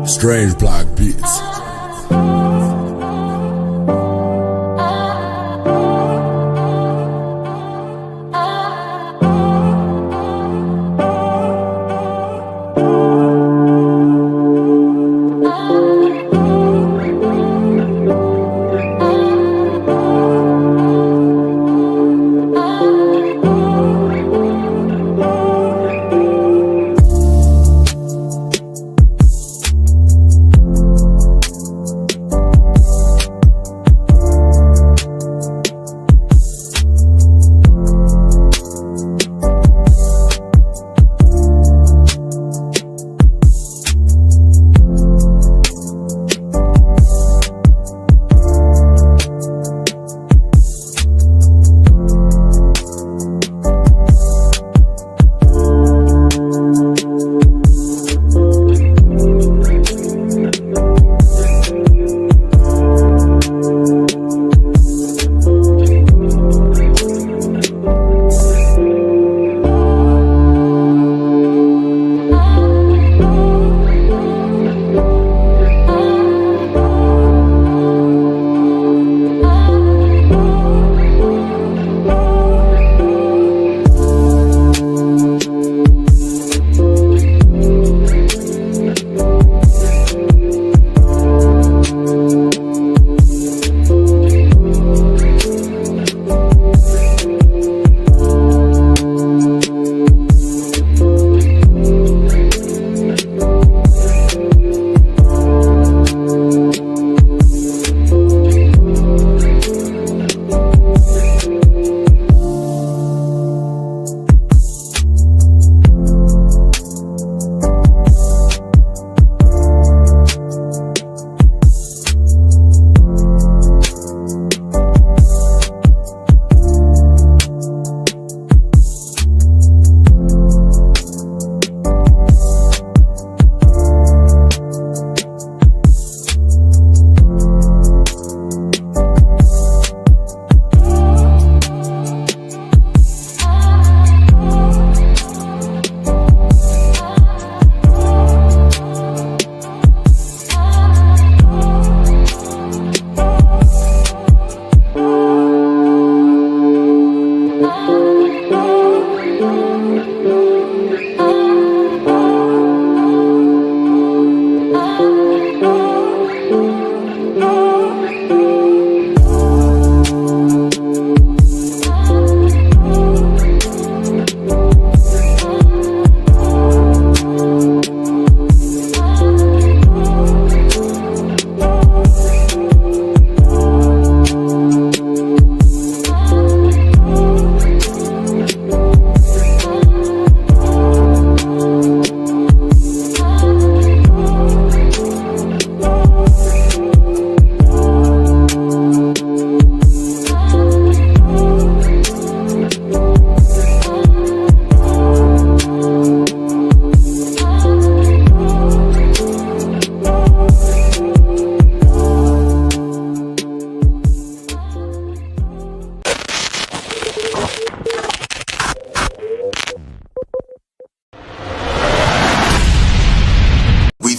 Strange Block Beats.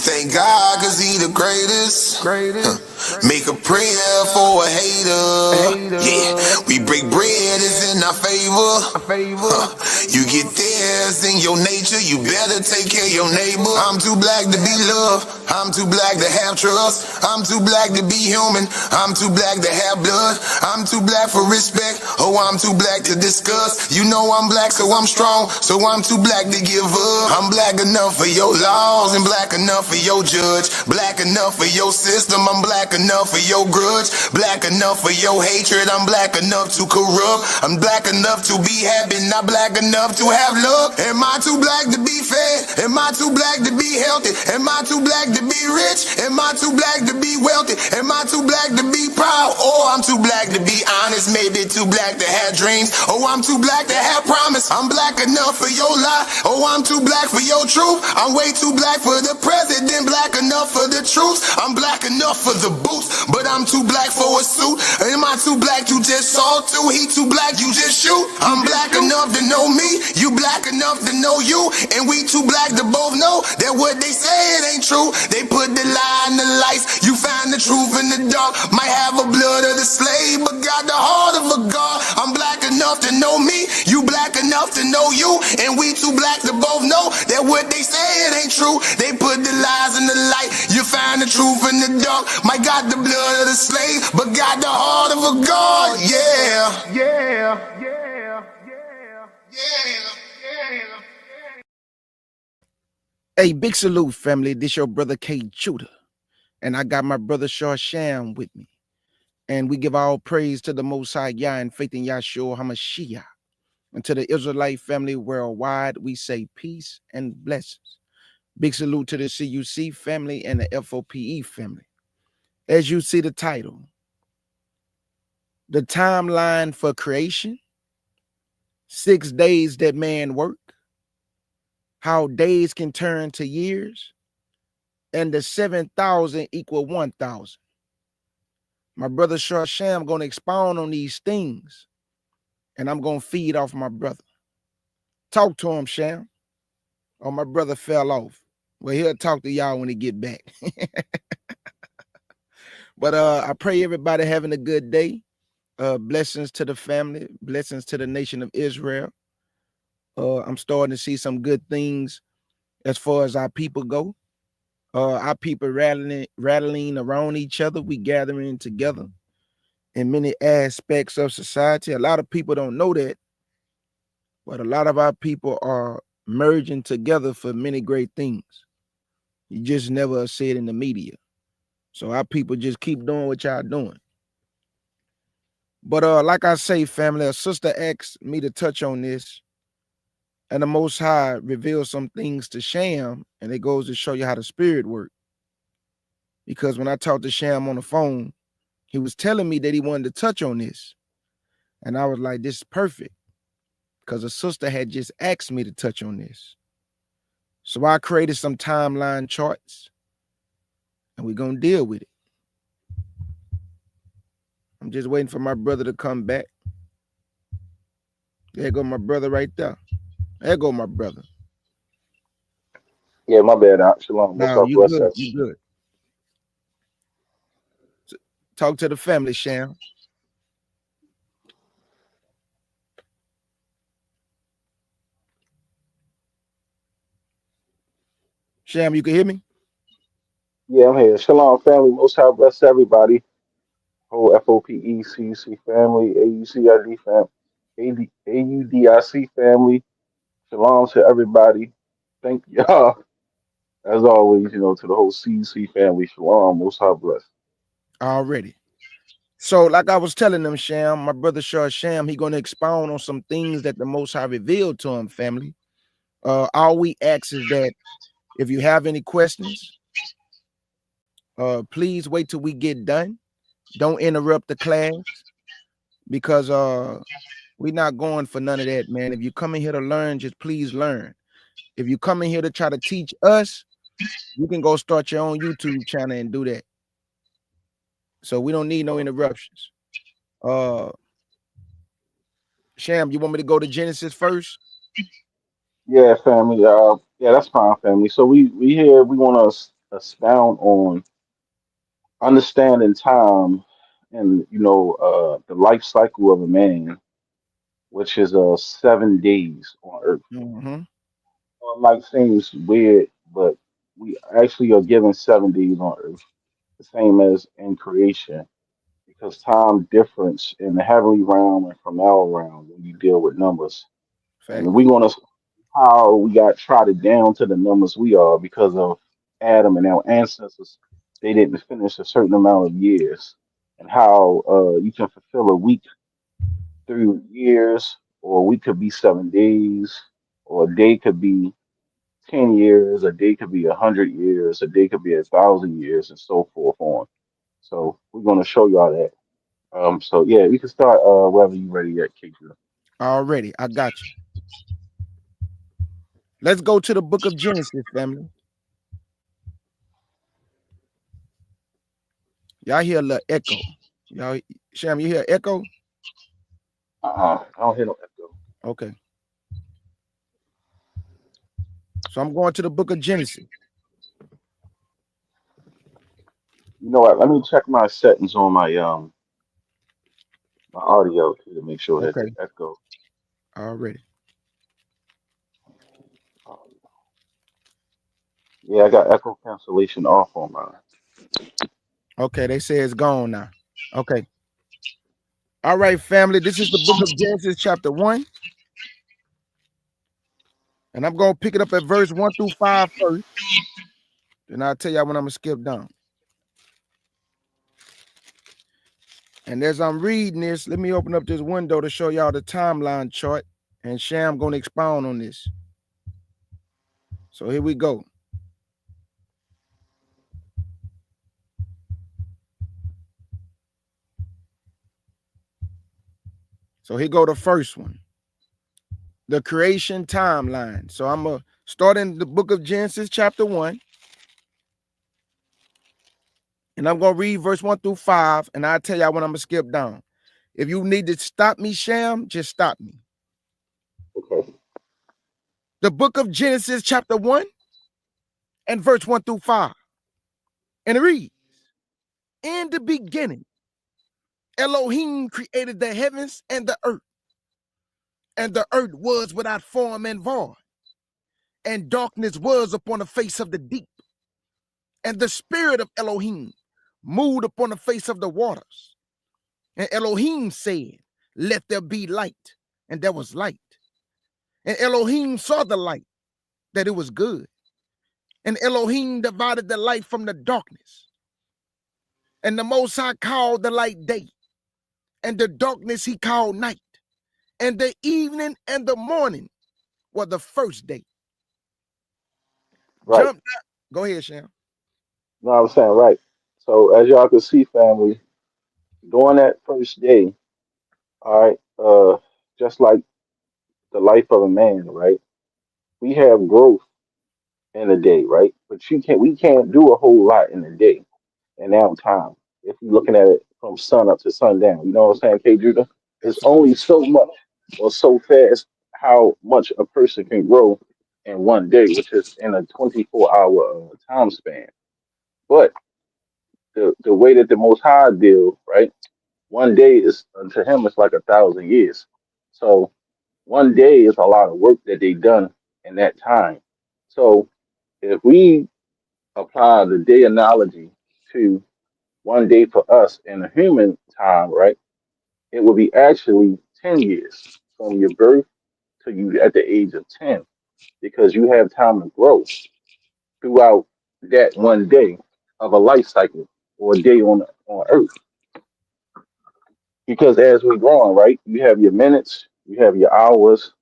Thank God, cause he the greatest. Make a prayer for a hater. Yeah, we break bread, it's in our favor. You get theirs in your nature, you better take care of your neighbor. I'm too black to be loved, I'm too black to have trust. I'm too black to be human, I'm too black to have blood. I'm too black for respect, oh I'm too black to discuss. You know I'm black so I'm strong, so I'm too black to give up. I'm black enough for your laws and black enough for your judge. Black enough for your system, I'm black enough for your grudge. Black enough for your hatred, I'm black enough to corrupt. I'm black enough to be happy, not black enough to have love. Am I too black to be fed? Am I too black to be healthy? Am I too black to be rich? Am I too black to be wealthy? Am I too black to be proud? Or I'm too black to be honest, maybe too black to have dreams. Oh, I'm too black to have promise. I'm black enough for your lie. Oh, I'm too black for your truth. I'm way too black for the president, black enough for the truth. I'm black enough for the boots, but I'm too black for a suit. Am I too black you just saw too? He too black you just shoot. I'm black enough to know me, you black enough to know you, and we too black to both know that what they say it ain't true. They put the lie in the lights, you find the truth in the dark. Might have a blood of the slave, but got the heart of a God. I'm black enough to know me, you black enough to know you, and we too black to both know that what they say it ain't true. They put the lies in the light, you find the truth in the dark. Might got the blood of the slave, but got the heart of a God. Yeah, yeah, yeah, yeah, yeah. Hey, big salute, family. This your brother Kjudah, and I got my brother Sham with me. And we give all praise to the Most High Yah and faith in Yahshua HaMashiach. And to the Israelite family worldwide, we say peace and blessings. Big salute to the CUC family and the FOPE family. As you see the title, the timeline for creation, 6 days that man worked, how days can turn to years, and the 7,000 equal 1,000. My brother Sham going to expound on these things, and I'm going to feed off my brother. Talk to him, Sham. Oh, my brother fell off. Well, he'll talk to y'all when he get back. But I pray everybody having a good day. Blessings to the family, blessings to the nation of Israel. I'm starting to see some good things as far as our people go. Our people rattling around each other. We gathering together in many aspects of society. A lot of people don't know that, but a lot of our people are merging together for many great things. You just never see it in the media. So our people just keep doing what y'all doing. But like I say, family, a sister asked me to touch on this, and the Most High revealed some things to Sham, and it goes to show you how the spirit works. Because when I talked to Sham on the phone, he was telling me that he wanted to touch on this. And I was like, this is perfect. Because a sister had just asked me to touch on this. So I created some timeline charts, and we're going to deal with it. I'm just waiting for my brother to come back. There go my brother right there. There go my brother. Yeah, my bad, Shalom. What's Now, up? you Bless good. us. You good. Talk to the family, Sham. Sham, you can hear me? Yeah, I'm here. Shalom, family. Most High bless everybody. Whole FOPE, CUC family, AUCID family, AUDIC family. Shalom to everybody. Thank y'all. As always, to the whole CUC family. Shalom. Most High bless. Already. So, like I was telling them, Sham, my brother Sham, he going to expound on some things that the Most High revealed to him, family. All we ask is that if you have any questions, please wait till we get done. Don't interrupt the class because we're not going for none of that, man. If you come in here to learn, just please learn. If you come in here to try to teach us, you can go start your own YouTube channel and do that. So we don't need no interruptions. Sham, you want me to go to Genesis first? Yeah, family. Yeah, that's fine, family. So we here. We want to expound on understanding time and the life cycle of a man, which is 7 days on Earth. Mm-hmm. Might seems weird, but we actually are given 7 days on Earth, the same as in creation, because time difference in the heavenly realm and from our realm when you deal with numbers. And Facts. we want to how we got trotted down to the numbers we are because of Adam and our ancestors. They didn't finish a certain amount of years, and how you can fulfill a week through years, or a week could be 7 days, or a day could be 10 years, a day could be 100 years, a day could be 1,000 years, and so forth on. So we're going to show y'all that. So yeah, we can start wherever you ready at, Kjudah. Already, I got you. Let's go to the book of Genesis, family. Y'all hear a little echo. Y'all, Sham, you hear echo? I don't hear no echo. Okay. So I'm going to the book of Genesis. You know what? Let me check my settings on my audio too, to make sure it has Okay. the echo. Already. Yeah, I got echo cancellation off on mine. Okay, they say it's gone now. Okay. All right, family. This is the book of Genesis, chapter 1. And I'm going to pick it up at verse 1 through 5 first. Then I'll tell y'all when I'm going to skip down. And as I'm reading this, let me open up this window to show y'all the timeline chart. And Sham going to expound on this. So here we go. So here go the first one. The creation timeline. So I'm going to start in the book of Genesis, chapter 1. And I'm going to read verse 1 through 5. And I'll tell y'all when I'm going to skip down. If you need to stop me, Sham, just stop me. Okay. The book of Genesis, chapter 1, and verse 1 through 5. And it reads, in the beginning, Elohim created the heavens and the earth was without form and void, and darkness was upon the face of the deep, and the spirit of Elohim moved upon the face of the waters. And Elohim said, let there be light, and there was light. And Elohim saw the light, that it was good. And Elohim divided the light from the darkness. And the Most High called the light day, and the darkness he called night. And the evening and the morning were the first day. Right. Jump down. Go ahead, Sham. No, I was saying right. So as y'all can see, family, during that first day, all right, just like the life of a man, right? We have growth in a day, right? But we can't do a whole lot in a day and now time. If you're looking at it from sun up to sundown, you know what I'm saying, K Judah? It's only Absolutely. so much or so fast how much a person can grow in one day, which is in a 24-hour time span. But the way that the Most High deal, right? One day is to him it's like 1,000 years. So one day is a lot of work that they done in that time. So if we apply the day analogy to one day for us in a human time, right? It will be actually 10 years from your birth to you at the age of 10 because you have time to grow throughout that one day of a life cycle or a day on earth. Because as we're growing, right, you have your minutes, you have your hours.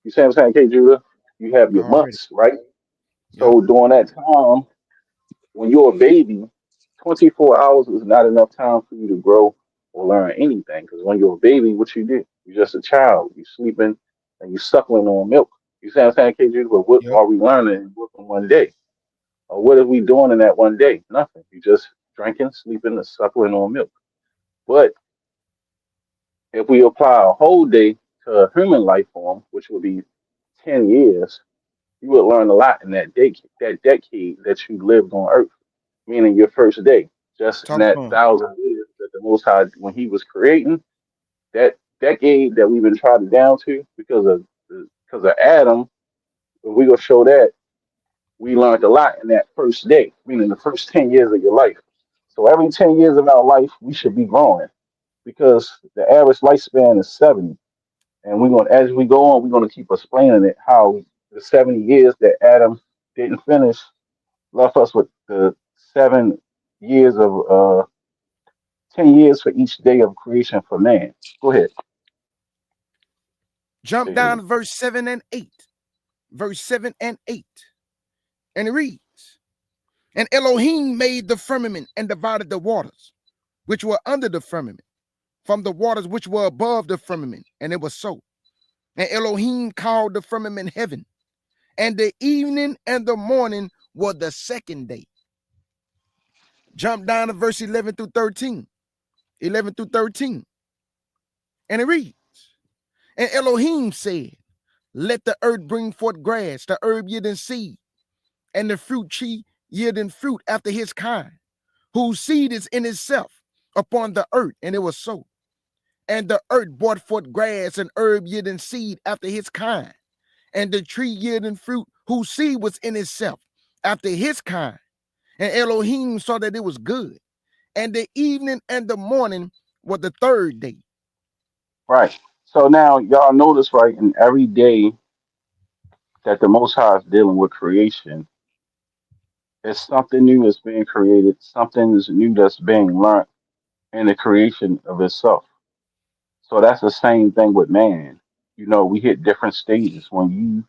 You see what I'm saying, K Judah? You have your Already. months, right? Yep. So during that time, when you're a baby, 24 hours is not enough time for you to grow or learn anything. Because when you're a baby, what you do? You're just a child. You're sleeping and you're suckling on milk. You see what I'm saying, K Judah? But what Yep. are we learning in one day? Or what are we doing in that one day? Nothing. You just drinking, sleeping, and suckling on milk. But if we apply a whole day to a human life form, which would be 10 years, you would learn a lot in that decade that you lived on Earth, meaning your first day. Just in Talk to that him. 1,000 years that the Most High, when He was creating, that decade that we've been trodden down to because of Adam, when we gonna show that we learned a lot in that first day, meaning the first 10 years of your life. So every 10 years of our life, we should be growing because the average lifespan is 70. And we're going as we go on, we're gonna keep explaining it how the 70 years that Adam didn't finish left us with the 7 years of 10 years for each day of creation for man. Go ahead. Jump down to verse 7 and 8. Verse 7 and 8. And it reads, and Elohim made the firmament and divided the waters, which were under the firmament, from the waters which were above the firmament. And it was so. And Elohim called the firmament heaven. And the evening and the morning were the second day. Jump down to verse 11 through 13. 11 through 13. And it reads, and Elohim said, let the earth bring forth grass, the herb yielding seed, and the fruit tree yielding fruit after his kind, whose seed is in itself upon the earth. And it was so. And the earth brought forth grass and herb yielding seed after his kind, and the tree yielding fruit, whose seed was in itself after his kind. And Elohim saw that it was good. And the evening and the morning were the third day. Right. So now y'all notice, right, in every day that the Most High is dealing with creation, it's something new that's being created, something is new that's being learned in the creation of itself. So that's the same thing with man. You know, we hit different stages when you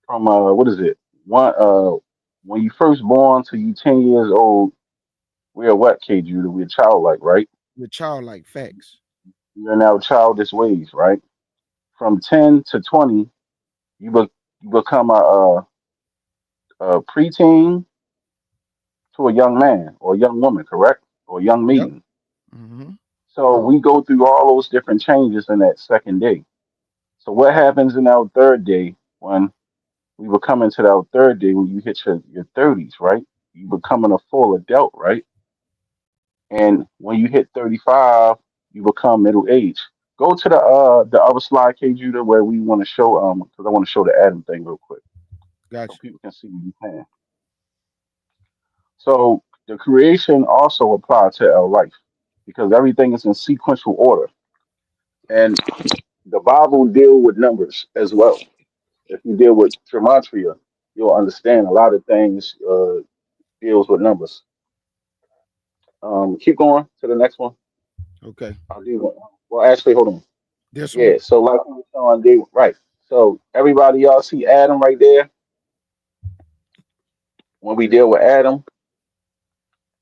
from what is it? One when you first born till you 10 years old, we're what, Kjudah? We're childlike, right? With childlike facts. You're now childish ways, right? From 10 to 20, you become a preteen to a young man or a young woman, correct? Or a young Yep. maiden. Mm-hmm. So we go through all those different changes in that second day. So what happens in our third day when we were coming to our third day when you hit your 30s, right? You becoming a full adult, right? And when you hit 35, you become middle age. Go to the other slide, K Judah, where we want to show because I want to show the Adam thing real quick so Gotcha. people can see what you can. So the creation also applied to our life because everything is in sequential order. And the Bible deal with numbers as well. If you deal with gematria, you'll understand a lot of things deals with numbers. Keep going to the next one. Okay. I'll do one. Well, actually, hold on. This Yeah, one. so like we were showing, right. So everybody, y'all see Adam right there. When we deal with Adam,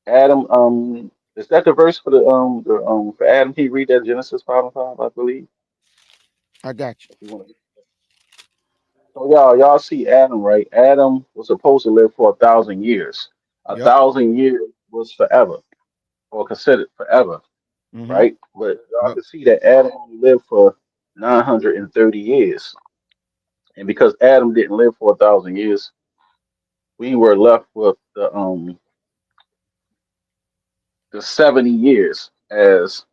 Adam, is that the verse for for Adam? Can you read that Genesis 5:5, I believe? I got you. If you want to. So y'all see Adam, right? Adam was supposed to live for 1,000 years. A Yep. 1,000 years was forever, or considered forever, Mm-hmm. right? But y'all Yep. can see that Adam only lived for 930 years. And because Adam didn't live for 1,000 years, we were left with the 70 years as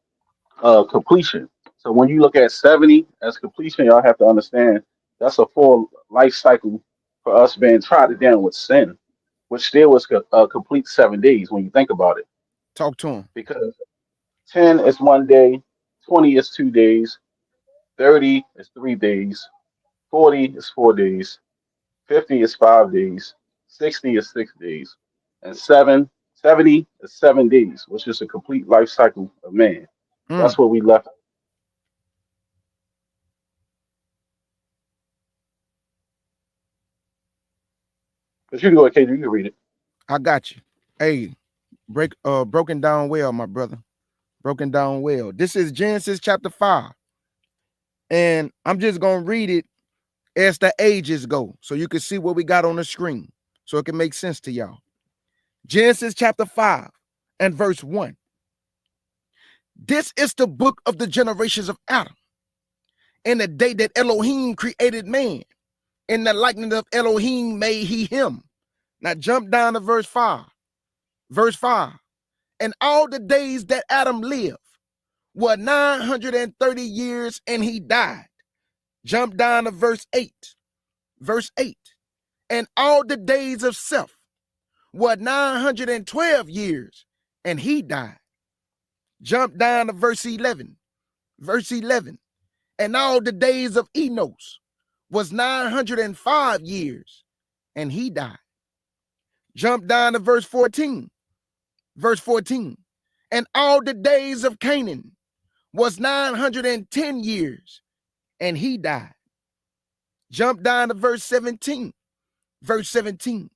completion. So when you look at 70 as completion, y'all have to understand that's a full life cycle for us being trodden down with sin, which still was a complete 7 days when you think about it. Talk to him. Because 10 is one day, 20 is 2 days, 30 is 3 days, 40 is 4 days, 50 is 5 days, 60 is 6 days, and 70 is 7 days, which is a complete life cycle of man. That's Mm, what we left. But you can go ahead, KJ, you can read it. I got you. Hey, broken down well, my brother. Broken down well. This is Genesis chapter 5. And I'm just gonna read it as the ages go, so you can see what we got on the screen, so it can make sense to y'all. Genesis chapter 5 and verse 1. This is the book of the generations of Adam. In the day that Elohim created man, in the likeness of Elohim made he him. Now jump down to verse 5. Verse 5. And all the days that Adam lived were 930 years, and he died. Jump down to verse 8. Verse 8. And all the days of Seth were 912 years, and he died. Jump down to verse 11. Verse 11. And all the days of Enos was 905 years, and he died. Jump down to verse 14. Verse 14. And all the days of Canaan was 910 years, and he died. Jump down to verse 17. Verse 17.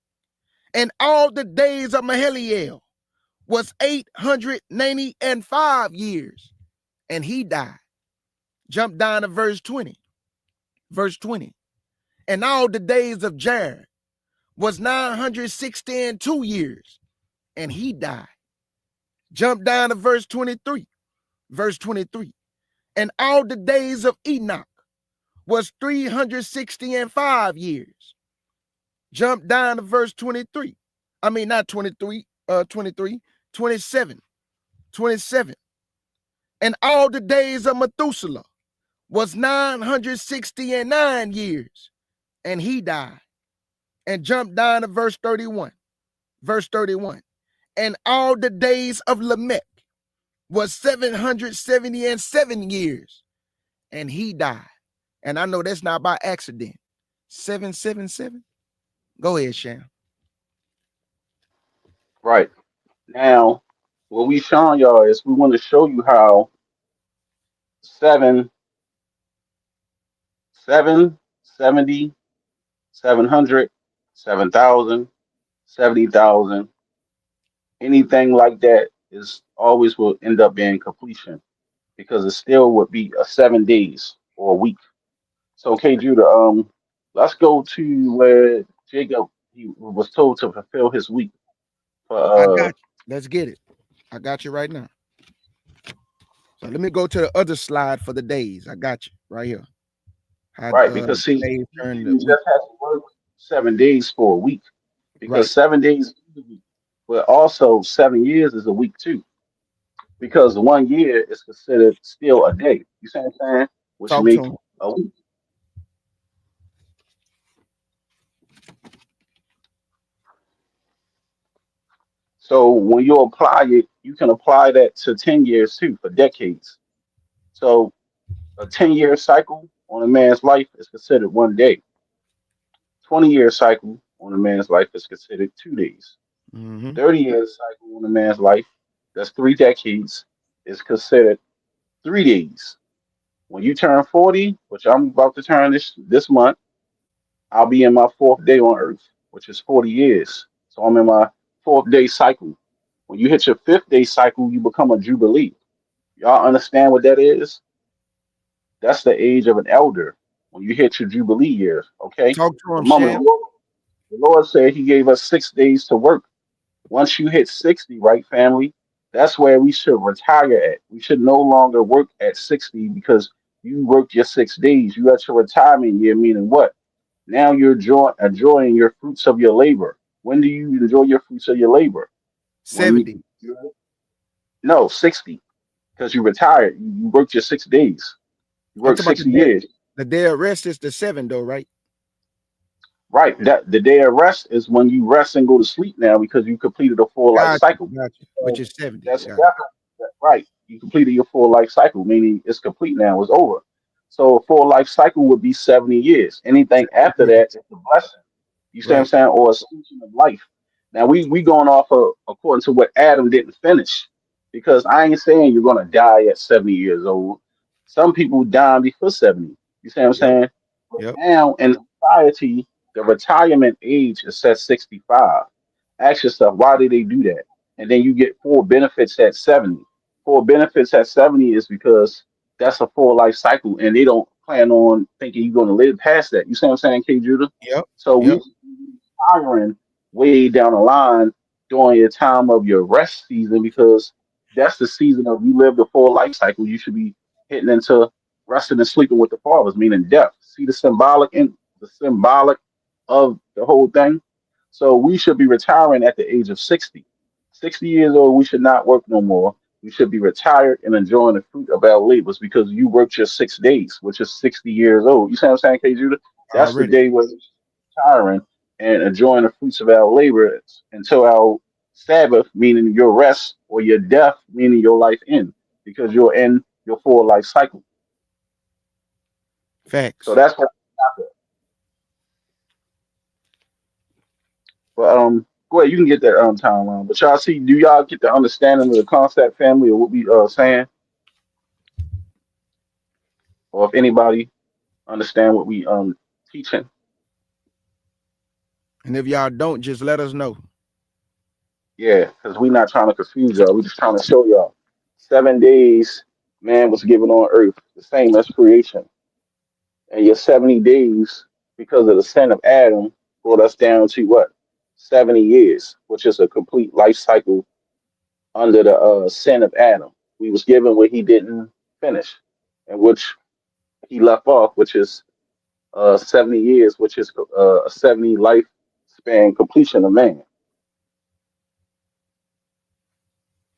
And all the days of Mahaliel was 895 years, and he died. Jump down to verse 20. Verse 20. And all the days of Jared was 962 years, and he died. Jump down to verse 23. Verse 23. And all the days of Enoch was 365 years. Jump down to verse 23. I mean, not 23, 23, 27. 27. And all the days of Methuselah was 969 years, and he died. And jump down to verse 31. Verse 31. And all the days of Lamech was 777 years, and he died. And I know that's not by accident. 777. Go ahead, Sham. Right. Now, what we showing y'all is we want to show you how seven, 70, 700, 7,000, 70,000, anything like that is always will end up being completion because it still would be a 7 days or a week. So, okay, Judah, let's go to where Jacob he was told to fulfill his week. For I got you. Let's get it. I got you right now. So let me go to the other slide for the days. I got you right here. How right, because see, days turn the you just week. have to work 7 days for a week because Right. 7 days is a week, but also 7 years is a week too because 1 year is considered still a day. You see what I'm saying? Which Talk to make him. a week. So when you apply it, you can apply that to 10 years too for decades. So a 10-year cycle on a man's life is considered 1 day. 20-year cycle on a man's life is considered 2 days. Mm-hmm. 30-year cycle on a man's life, that's 3 decades, is considered 3 days. When you turn 40, which I'm about to turn this month, I'll be in my fourth day on earth, which is 40 years. So I'm in my fourth day cycle. When you hit your fifth day cycle, you become a jubilee. Y'all understand what that is? That's the age of an elder when you hit your jubilee years. Okay. Talk to him, Remember, Sham. the Lord said He gave us 6 days to work. Once you hit 60, right, family, that's where we should retire at. We should no longer work at 60 because you worked your 6 days. You at your retirement year, meaning what? Now you're enjoying your fruits of your labor. When do you enjoy your fruits of your labor? When 70. no, 60, because you retired. You worked your 6 days. You I'm worked talking about 60 years. the day of rest is the 7, though, right? Right. That the day of rest is when you rest and go to sleep now because you completed a full life Got you. cycle. Got you. Which So is 70. that's Got you. right. You completed your full life cycle, meaning it's complete now, it's over. So a full life cycle would be 70 years. Anything 70 after years. that is a blessing. You see what I'm Right. saying? Or a season of life. Now we going off of according to what Adam didn't finish. Because I ain't saying you're gonna die at 70 years old. Some people die before 70. You see what I'm Yep. saying? Yep. Now in society, the retirement age is set 65. Ask yourself, why did they do that? And then you get full benefits at 70. Full benefits at 70 is because that's a full life cycle and they don't plan on thinking you're going to live past that. You see what I'm saying, K. Judah? Yep. So we Yep. retiring way down the line during your time of your rest season because that's the season of you live the full life cycle. You should be hitting into resting and sleeping with the fathers, meaning death. See the symbolic of the whole thing. So we should be retiring at the age of 60. 60 years old, we should not work no more. We should be retired and enjoying the fruit of our labors because you worked your 6 days, which is 60 years old. You see what I'm saying, K. Judah? That's the Already. day where we're retiring and enjoying the fruits of our labor until our Sabbath, meaning your rest, or your death, meaning your life end, because you're in your full life cycle. So Facts. that's what. But go ahead, you can get that timeline. But y'all see, do y'all get the understanding of the concept family of what we saying, or if anybody understand what we teaching? And if y'all don't, just let us know. Yeah, because we're not trying to confuse y'all. We're just trying to show y'all. 7 days man was given on earth, the same as creation. And your 70 days, because of the sin of Adam, brought us down to what? 70 years, which is a complete life cycle under the sin of Adam. We was given what he didn't finish, and which he left off, which is 70 years, which is a 70 lifespan completion of man.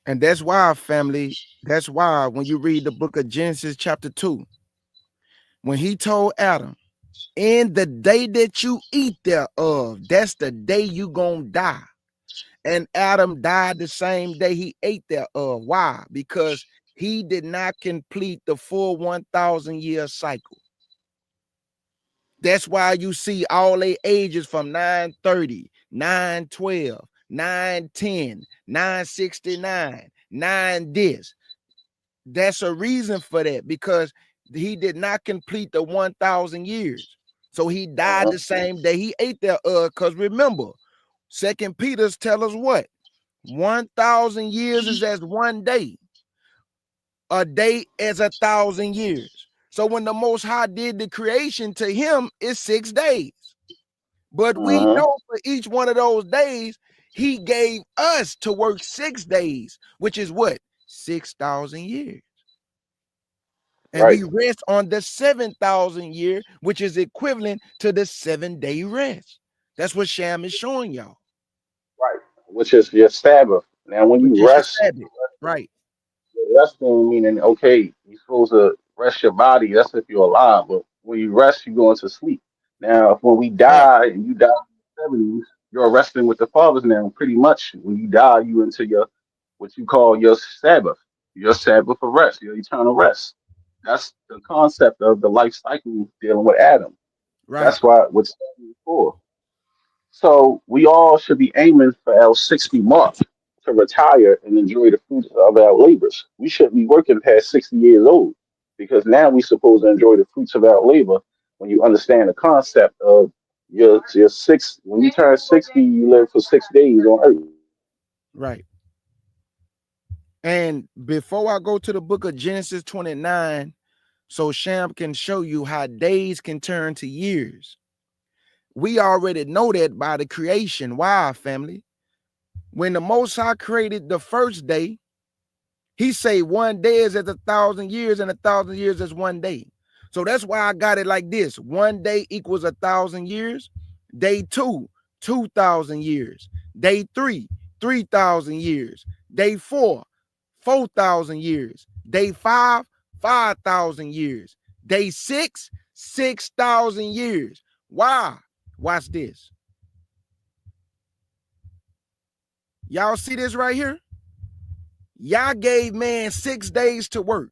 And that's why, family, that's why when you read the book of Genesis, chapter 2, when he told Adam, in the day that you eat thereof, that's the day you gonna die. And Adam died the same day he ate thereof. Why? Because he did not complete the full 1,000-year cycle. That's why you see all their ages from 930, 912, 910, 969, 9 this. That's a reason for that, because he did not complete the 1,000 years. So he died Uh-huh. the same day he ate thereof. Because remember, Second Peter's tell us what? 1,000 years is as one day. A day as 1,000 years. So when the Most High did the creation, to him is 6 days. But we Uh-huh. know for each one of those days, he gave us to work 6 days, which is what? 6,000 years. And Right, we rest on the 7,000 year, which is equivalent to the 7-day rest. That's what Sham is showing y'all, right. Which is your Sabbath. Now, when which you is your rest, Sabbath. Right, resting meaning okay, you're supposed to rest your body. That's if you're alive. But when you rest, you go into sleep. Now, if when we fact, die and you die in the 70s, you're resting with the fathers now. Pretty much, when you die, you into your what you call your Sabbath of rest, your eternal rest. That's the concept of the life cycle dealing with Adam. right, That's why what's for. So we all should be aiming for our 60 mark to retire and enjoy the fruits of our labors. We shouldn't be working past 60 years old because now we're supposed to enjoy the fruits of our labor when you understand the concept of your six when you turn 60, you live for 6 days on earth. right. And before I go to the book of Genesis 29, so Sham can show you how days can turn to years. We already know that by the creation. Why, family? When the Most High created the first day, he say 1 day is as 1,000 years, and 1,000 years is 1 day. So that's why I got it like this: 1 day equals 1,000 years. Day 2, 2,000 years. Day 3, 3,000 years. Day 4, 4,000 years. Day 5, 5,000 years. Day 6, 6,000 years. Why? Watch this. Y'all see this right here? Y'all gave man 6 days to work.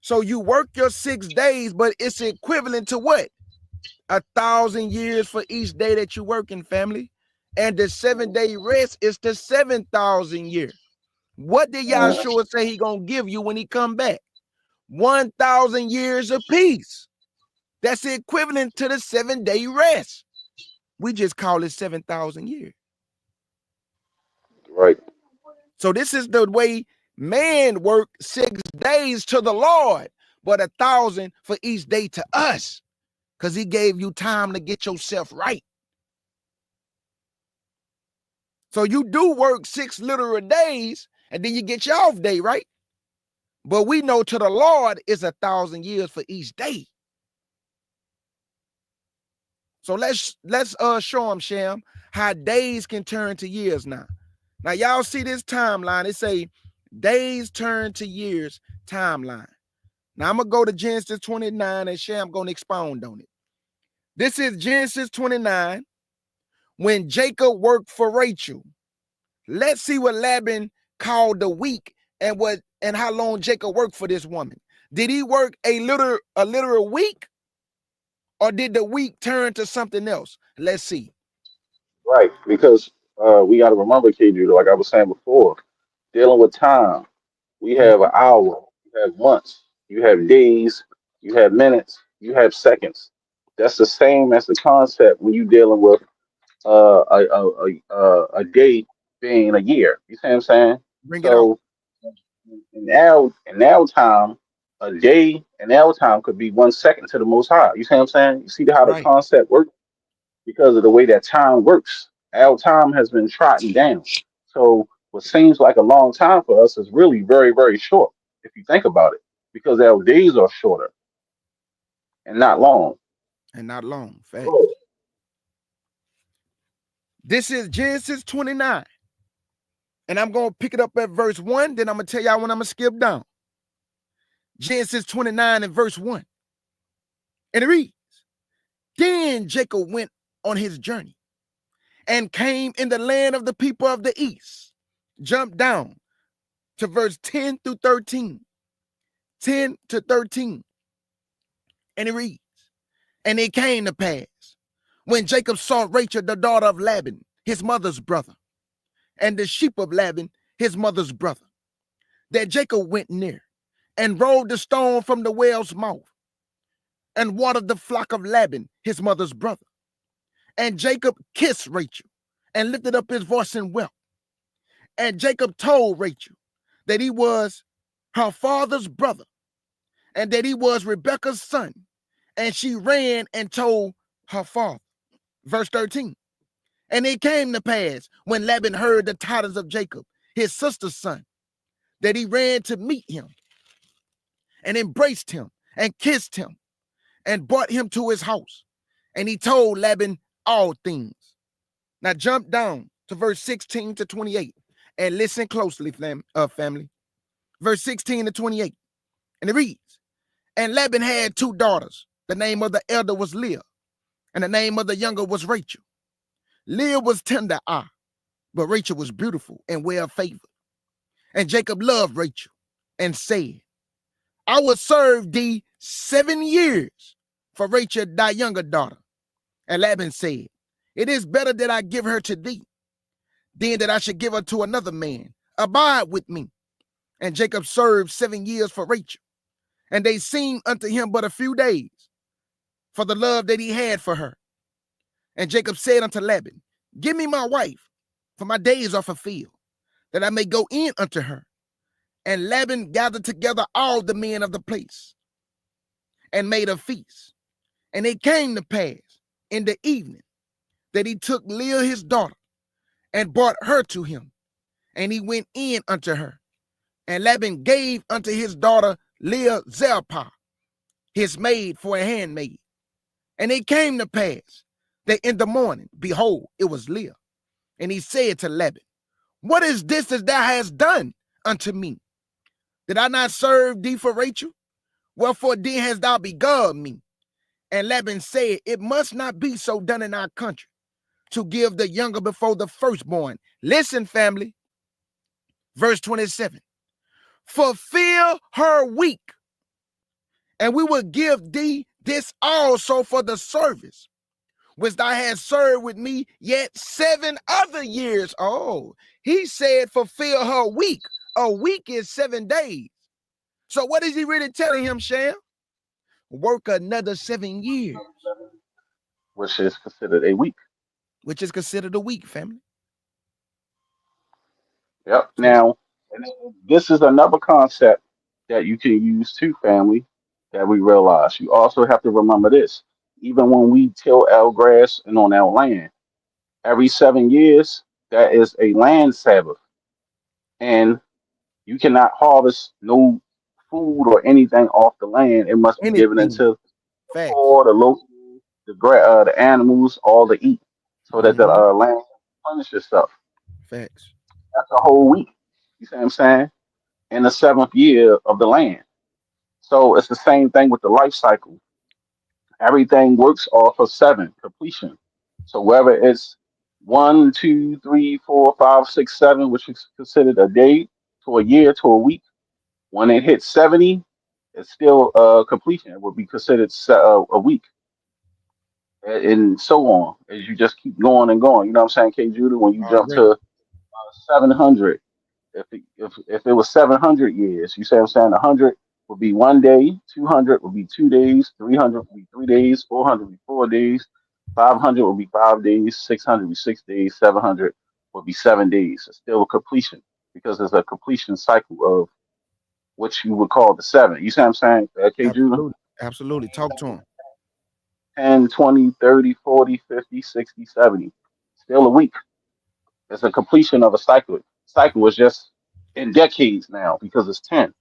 So you work your 6 days, but it's equivalent to what? 1,000 years for each day that you work in, family. And the 7-day rest is the 7,000 year. What did Yahshua say he gonna give you when he come back? 1,000 years of peace. That's equivalent to the 7-day rest. We just call it 7,000 years. Right, So this is the way man worked 6 days to the Lord, but 1,000 for each day to us, because he gave you time to get yourself right. So you do work 6 literal days, and then you get your off day, right? But we know to the Lord is 1,000 years for each day. So let's show him, Sham, how days can turn to years now. Now y'all see this timeline. It say days turn to years timeline. Now I'm gonna go to Genesis 29 and Sham gonna expound on it. This is Genesis 29 when Jacob worked for Rachel. Let's see what Laban called the week and how long Jacob worked for this woman. Did he work a literal week, or did the week turn to something else? Let's see. right. Because we got to remember, KG, like I was saying before, dealing with time. We have an Mhm. hour, you have months, you have days, you have minutes, you have seconds. That's the same as the concept when you're dealing with a day being a year. You see what I'm saying? Bring it out. So in now time, a day in now time could be 1 second to the Most High. You see what I'm saying? You see how the Right. concept works because of the way that time works. Our time has been trodden down. So what seems like a long time for us is really very, very short if you think about it, because our days are shorter and not long. And not long. Oh, Facts. This is Genesis 29. And I'm going to pick it up at verse 1. Then I'm going to tell y'all when I'm going to skip down. Genesis 29 and verse 1. And it reads, Then Jacob went on his journey and came in the land of the people of the east. Jump down to verse 10 through 13. 10 to 13. And it reads, And it came to pass, when Jacob saw Rachel, the daughter of Laban, his mother's brother, and the sheep of Laban, his mother's brother, that Jacob went near and rolled the stone from the well's mouth and watered the flock of Laban, his mother's brother. And Jacob kissed Rachel and lifted up his voice and wept. And Jacob told Rachel that he was her father's brother and that he was Rebekah's son. And she ran and told her father. Verse 13. And it came to pass when Laban heard the tidings of Jacob, his sister's son, that he ran to meet him and embraced him and kissed him and brought him to his house. And he told Laban all things. Now jump down to verse 16 to 28 and listen closely, family. Verse 16 to 28. And it reads, And Laban had two daughters. The name of the elder was Leah, and the name of the younger was Rachel. Leah was tender but Rachel was beautiful and well favored. And Jacob loved Rachel and said, I will serve thee 7 years for Rachel, thy younger daughter. And Laban said, It is better that I give her to thee than that I should give her to another man. Abide with me. And Jacob served 7 years for Rachel. And they seemed unto him but a few days for the love that he had for her. And Jacob said unto Laban, Give me my wife, for my days are fulfilled, that I may go in unto her. And Laban gathered together all the men of the place and made a feast. And it came to pass in the evening that he took Leah his daughter and brought her to him. And he went in unto her. And Laban gave unto his daughter Leah Zilpah, his maid, for a handmaid. And it came to pass that in the morning, behold, it was Leah. And he said to Laban, What is this that thou hast done unto me? Did I not serve thee for Rachel? Wherefore then hast thou beguiled me? And Laban said, It must not be so done in our country, to give the younger before the firstborn. Listen, family. Verse 27. Fulfill her week, and we will give thee this also for the service which thou hast served with me yet 7 other years. Oh, he said fulfill her week. A week is 7 days. So what is he really telling him, Sham? Work another 7 years, which is considered a week. which is considered a week, family. Yep. So Now, and this is another concept that you can use too, family, that we realize. You also have to remember this. Even when we till our grass and on our land, every 7 years, that is a land Sabbath. And you cannot harvest no food or anything off the land. It must be given anything. into the Facts. poor, the local, the animals, all to eat, so that the Mhm. land replenishes itself. Facts. That's a whole week. You see what I'm saying? In the seventh year of the land. So it's the same thing with the life cycle. Everything works off of seven completion. So whether it's 1, 2, 3, 4, 5, 6, 7, which is considered a day to a year to a week, when it hits 70, it's still completion. It would be considered a week, and so on as you just keep going and going. You know what I'm saying, K. Judah? When you jump Already. to 700, if it was 700 years, you say I'm saying 100 would be 1 day, 200 would be 2 days, 300 would be 3 days, 400 would be 4 days. 500 would be 5 days, 600 would be 6 days, 700 would be 7 days. It's still a completion because it's a completion cycle of what you would call the seven. You see what I'm saying? Okay, Judah? Absolutely. Absolutely. Talk to him. 10, 20, 30, 40, 50, 60, 70. Still a week. It's a completion of a cycle. Cycle is just in decades now because it's 10.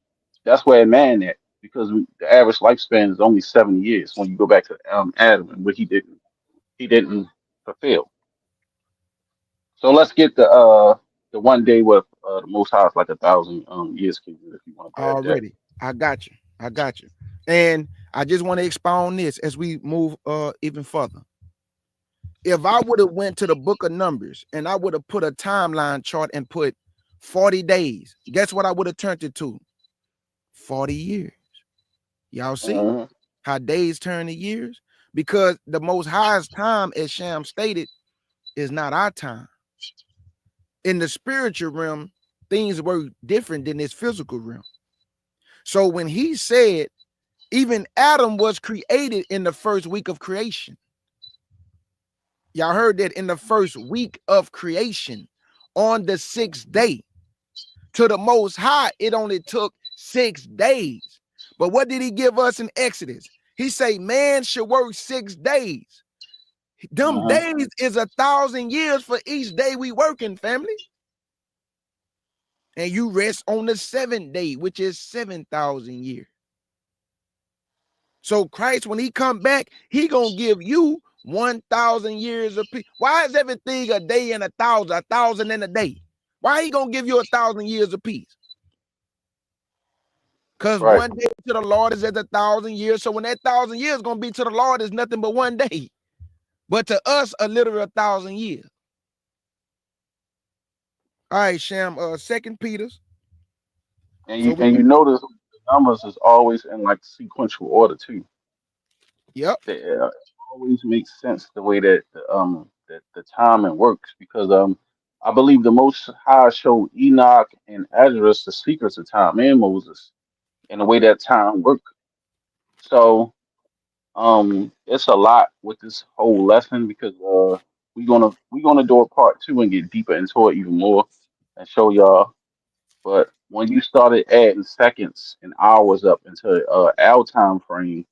That's where man at because the average lifespan is only 70 years when you go back to Adam and what he didn't fulfill. So let's get the one day with the Most High is like 1,000 years, King, if you want to grab that. Already. I got you. I got you. And I just want to expound this as we move even further. If I would have went to the book of Numbers and I would have put a timeline chart and put 40 days, guess what I would have turned it to? 40 years. Y'all see Mhm. how days turn to years? Because the most highest time, as Sham stated, is not our time. In the spiritual realm, things were different than this physical realm. So when he said, even Adam was created in the first week of creation. Y'all heard that in the first week of creation, on the sixth day. To the Most High, it only took 6 days. But what did he give us in Exodus? He say, man should work 6 days. Them Mhm. days is 1,000 years for each day we working, family. And you rest on the 7th day, which is 7,000 years. So Christ, when he come back, he gonna give you 1,000 years of peace. Why is everything a day and 1,000 and a day? Why he gonna give you 1,000 years of peace? That's Because right. one day to the Lord is as 1,000 years. So when that 1,000 years gonna be to the Lord is nothing but one day. But to us, a literal 1,000 years. All right, Sham. Second Peter's. And So you we and you notice the numbers is always in like sequential order too. yep, It always makes sense the way that the timing works because I believe the Most High showed Enoch and Esdras the secrets of time and Moses and the way that time worked. So it's a lot with this whole lesson because we're gonna do a part two and get deeper into it even more and show y'all. But when you started adding seconds and hours up into our time frame,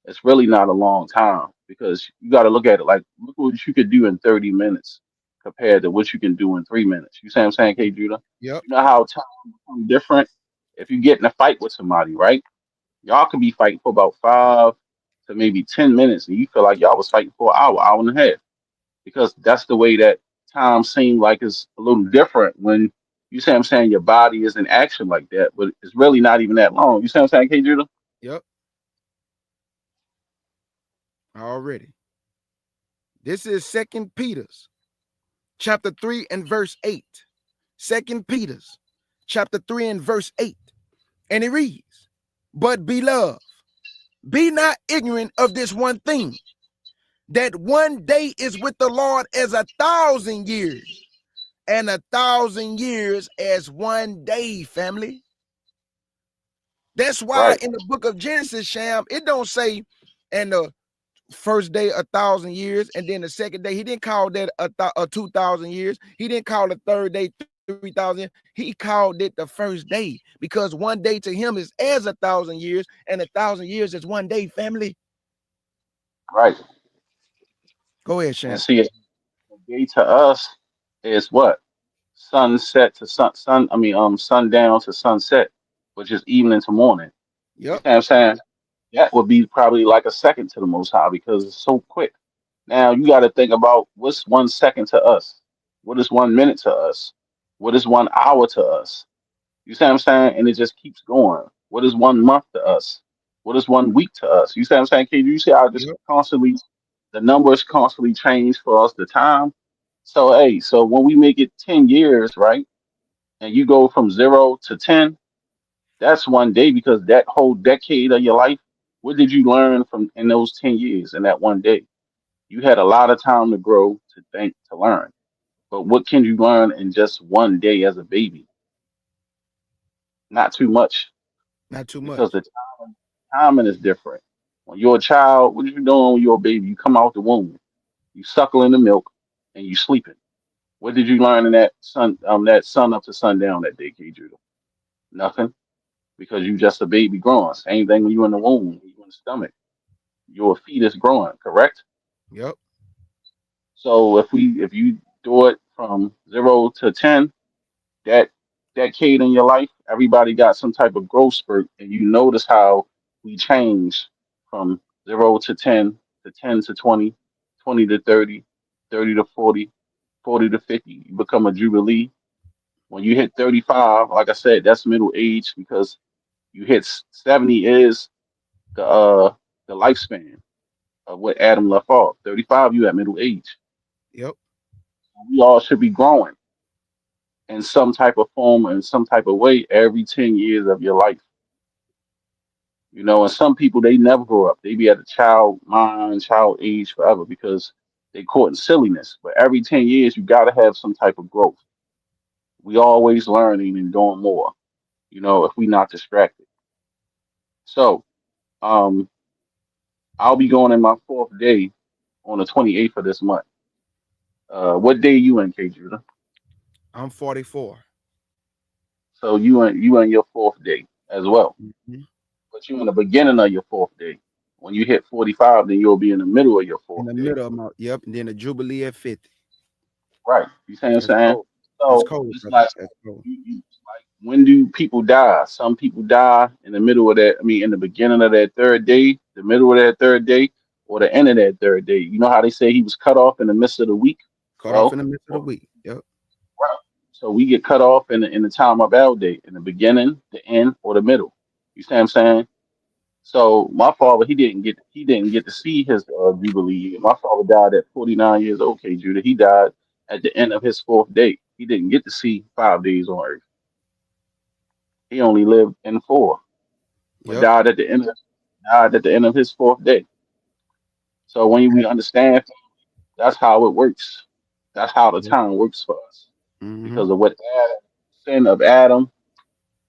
it's really not a long time because you got to look at it like look what you could do in 30 minutes compared to what you can do in 3 minutes. You see what I'm saying, K Judah? yep, You know how time becomes different if you get in a fight with somebody, right? Y'all could be fighting for about 5 to maybe 10 minutes, and you feel like y'all was fighting for an hour, hour and a half, because that's the way that time seemed like it's a little different when you say I'm saying your body is in action like that, but it's really not even that long. You see what I'm saying, K Judah? yep. Already. This is Second Peter's chapter 3 and verse 8. Second Peter's chapter 3 and verse 8. And it reads, but beloved, be not ignorant of this one thing, that one day is with the Lord as 1,000 years, and 1,000 years as one day, family. That's why Right, in the book of Genesis, Sham, it don't say, and the first day 1,000 years, and then the second day, he didn't call that a 2,000 years. He didn't call the third day 3,000. He called it the first day because one day to him is as 1,000 years, and 1,000 years is one day, family. right. Go ahead, And Sham. see, a day to us is what sunset to sundown to sunset, which is evening to morning. You see Yep, what I'm saying? That would be probably like a second to the Most High because it's so quick. Now you got to think about what's 1 second to us, what is 1 minute to us, what is 1 hour to us. You see what I'm saying? And it just keeps going. What is 1 month to us? What is 1 week to us? You see what I'm saying? Can you see how just yep, constantly the numbers constantly change for us the time? So hey, so when we make it 10 years, right? And you go from 0 to 10, that's one day because that whole decade of your life, what did you learn from in those 10 years in that one day? You had a lot of time to grow, to think, to learn. But what can you learn in just one day as a baby? Not too much not too because much. the timing is different. When you're a child, what are you doing when you're a baby? You come out the womb. You suckling the milk, and you sleeping. What did you learn in that sun up to sundown that day, K. Judah? Nothing, because you just a baby growing. Same thing when you in the womb, when you in the stomach. Your fetus growing, correct? Yep. So if you do it from 0 to 10, that decade in your life, everybody got some type of growth spurt, and you notice how we change from 0 to 10, to 10 to 20, 20 to 30, 30 to 40, 40 to 50. You become a jubilee. When you hit 35, like I said, that's middle age because you hit 70 is the lifespan of what Adam left off. 35, you at middle age. Yep. We all should be growing in some type of form or in some type of way every 10 years of your life. You know, and some people, they never grow up. They be at a child mind, child age forever because they caught in silliness. But every 10 years, you got to have some type of growth. We always learning and doing more, you know, if we not distracted. So, um, I'll be going in my fourth day on the 28th of this month. What day you in, K. Judah? I'm 44. So you in your fourth day as well. Mhm. But you in the beginning of your fourth day. When you hit 45, then you'll be in the middle of your In fourth the day. middle of my, yep, and then a jubilee at 50. Right. You see what I'm That's saying? cold. That's So cold, it's brother. like That's cold. like when do people die? Some people die in the middle of that. I mean, in the beginning of that third day, the middle of that third day, or the end of that third day. You know how they say he was cut off in the midst of the week? Caught off Well, in the midst of the week. Yep. right. So we get cut off in the time of our day, in the beginning, the end, or the middle. You see what I'm saying? So my father, he didn't get to see his jubilee year. My father died at 49 years old. Okay, Judah. He died at the end of his fourth day. He didn't get to see 5 days on earth. He only lived in four, but Yep. died at the end of his fourth day. So when we understand, that's how it works. That's how the Yep. time works for us Mm-hmm. because of what sin of Adam.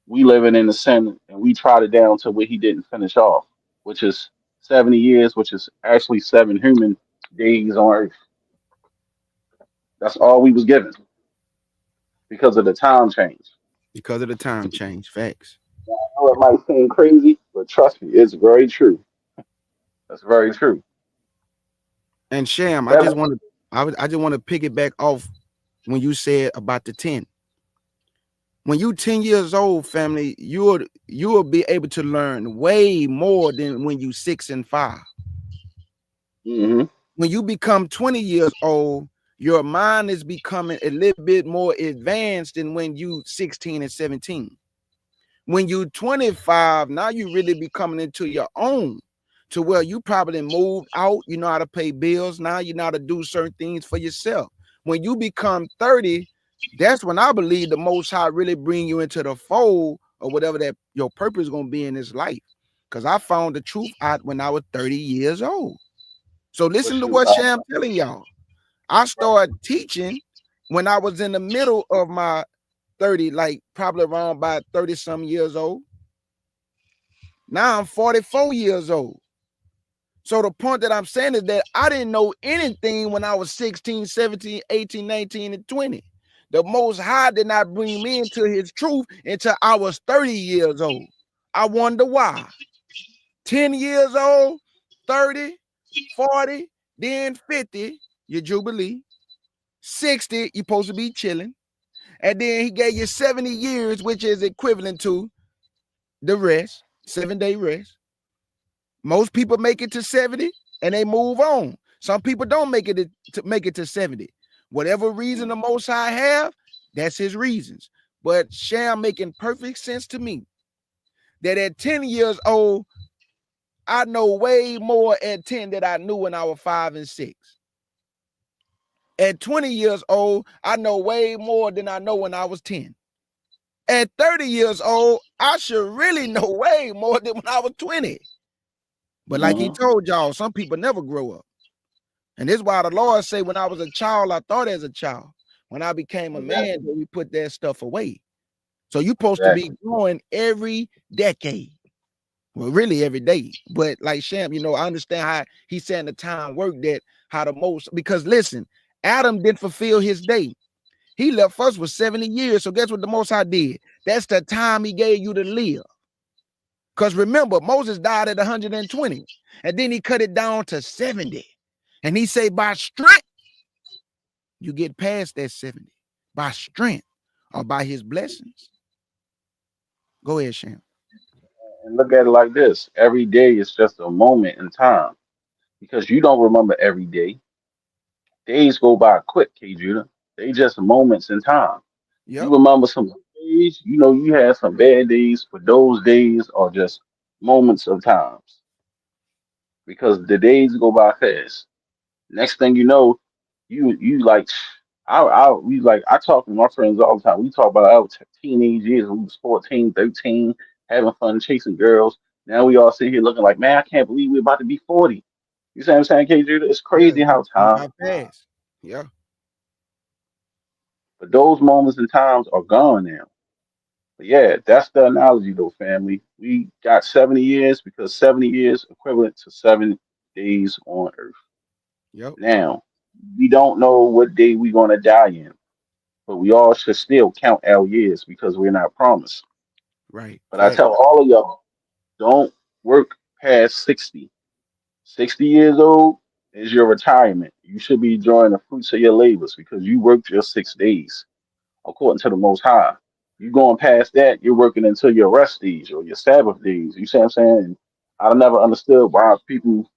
We living in the sin, and we tried it down to what he didn't finish off, which is 70 years, which is actually 7 human days on earth. That's all we was given because of the time change. Because of the time change. Facts. I know it might seem crazy, but trust me, it's very true. That's very true. And Sham, I Seven. just want to I just want to piggyback off when you said about the 10. When you 10 years old, family, you'll be able to learn way more than when you 6 and 5. Hmm. When you become 20 years old, your mind is becoming a little bit more advanced than when you 16 and 17. When you 25, now you really be coming into your own to where you probably moved out, you know how to pay bills. Now you know how to do certain things for yourself. When you become 30, that's when I believe the Most High really bring you into the fold or whatever that your purpose is going to be in this life. Because I found the truth out when I was 30 years old. So listen Which to you, what Sham telling y'all. I started teaching when I was in the middle of my 30, like probably around about 30 some years old. Now I'm 44 years old. So the point that I'm saying is that I didn't know anything when I was 16, 17, 18, 19, and 20. The Most High did not bring me into his truth until I was 30 years old. I wonder why. 10 years old, 30, 40, then 50, your Jubilee. 60, you're supposed to be chilling. And then he gave you 70 years, which is equivalent to the rest, 7-day rest. Most people make it to 70 and they move on. Some people don't make it to 70. Whatever reason the Most High have, that's his reasons. But Sham making perfect sense to me that at 10 years old, I know way more at 10 than I knew when I was 5 and 6. At 20 years old, I know way more than I know when I was 10. At 30 years old, I should really know way more than when I was 20. But like he hmm told y'all, some people never grow up. And this is why the Lord say, when I was a child, I thought as a child. When I became a man, Exactly. then we put that stuff away. So you're supposed to be Exactly. growing every decade. Well, really every day. But like Sham, I understand how he's saying the time work, that how the most, because listen, Adam didn't fulfill his day. He left first for 70 years. So guess what the Most High did? That's the time he gave you to live. Because remember, Moses died at 120, and then he cut it down to 70. And he said, by strength, you get past that 70. By strength or by his blessings. Go ahead, Sham. And look at it like this: every day is just a moment in time because you don't remember every day. Days go by quick, K Judah. They just moments in time. You Yep. remember some good days, you know, you had some bad days, but those days are just moments of times because the days go by fast. Next thing you know, you like I talk to my friends all the time. We talk about our teenage years. We was 14, 13, having fun chasing girls. Now we all sit here looking like, man, I can't believe we're about to be 40. You see what I'm saying, K Judah? It's Yeah, crazy how going time by fast. Yeah. but those moments and times are gone now. But yeah, that's the analogy though, family. We got 70 years because 70 years equivalent to 7 days on earth. Yep. Now, we don't know what day we're gonna die in, but we all should still count our years because we're not promised. Right. But I Fact. tell all of y'all, don't work past 60. 60 years old is your retirement. You should be enjoying the fruits of your labors because you worked your 6 days according to the Most High. You going past that, you're working until your rest days or your Sabbath days. You see what I'm saying? And I never understood why people.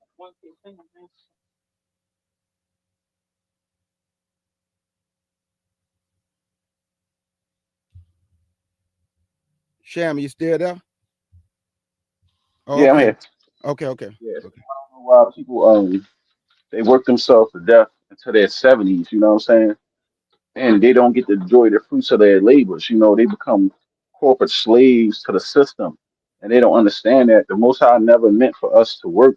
Sham, you still there? Oh, Yeah, I'm okay. here. Okay. Okay. Yeah, so Okay. I don't know why people they work themselves to death until their 70s. You know what I'm saying? And they don't get to enjoy the fruits of their labors. You know, they become corporate slaves to the system, and they don't understand that the Most High never meant for us to work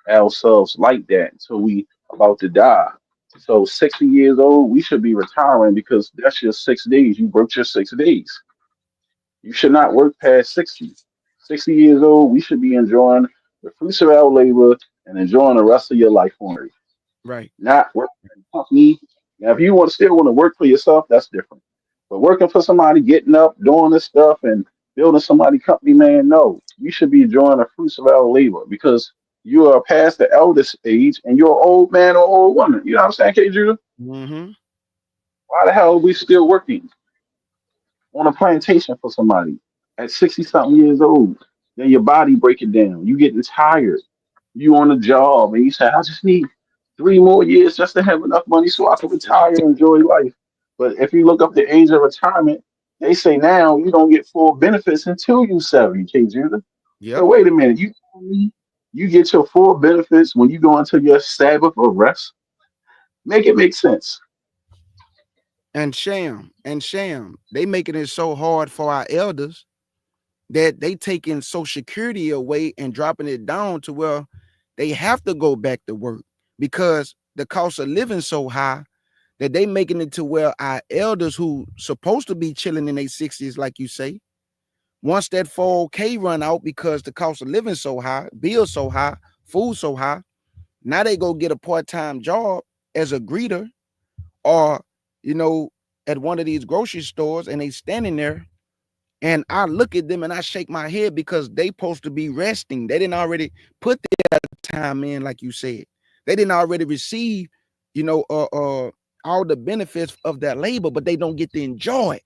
ourselves like that until we about to die. So 60 years old, we should be retiring because that's your 6 days. You worked your 6 days. You should not work past 60. 60 years old, we should be enjoying the fruits of our labor and enjoying the rest of your life on earth, Right. not working for a company. Now, if you want still want to work for yourself, that's different. But working for somebody, getting up, doing this stuff, and building somebody company, man, no, you should be enjoying the fruits of our labor because you are past the eldest age and you're an old man or old woman. You know what I'm saying, K. Judah? Mm-hmm. Why the hell are we still working on a plantation for somebody at 60 something years old? Then your body breaking down. You getting tired. You on a job and you say, I just need 3 more years just to have enough money so I can retire and enjoy life. But if you look up the age of retirement, they say now you don't get full benefits until you 70, K Judah. So Yep. wait a minute, you tell me you get your full benefits when you go into your Sabbath or rest? Make it make sense. And Sham, they making it so hard for our elders that they taking Social Security away and dropping it down to where they have to go back to work because the cost of living so high that they making it to where our elders who supposed to be chilling in their 60s, like you say, once that 401k run out because the cost of living so high, bills so high, food so high, now they go get a part-time job as a greeter or, you know, at one of these grocery stores and they standing there and I look at them and I shake my head because they supposed to be resting. They didn't already put their time in, like you said. They didn't already receive, you know, all the benefits of that labor, but they don't get to enjoy it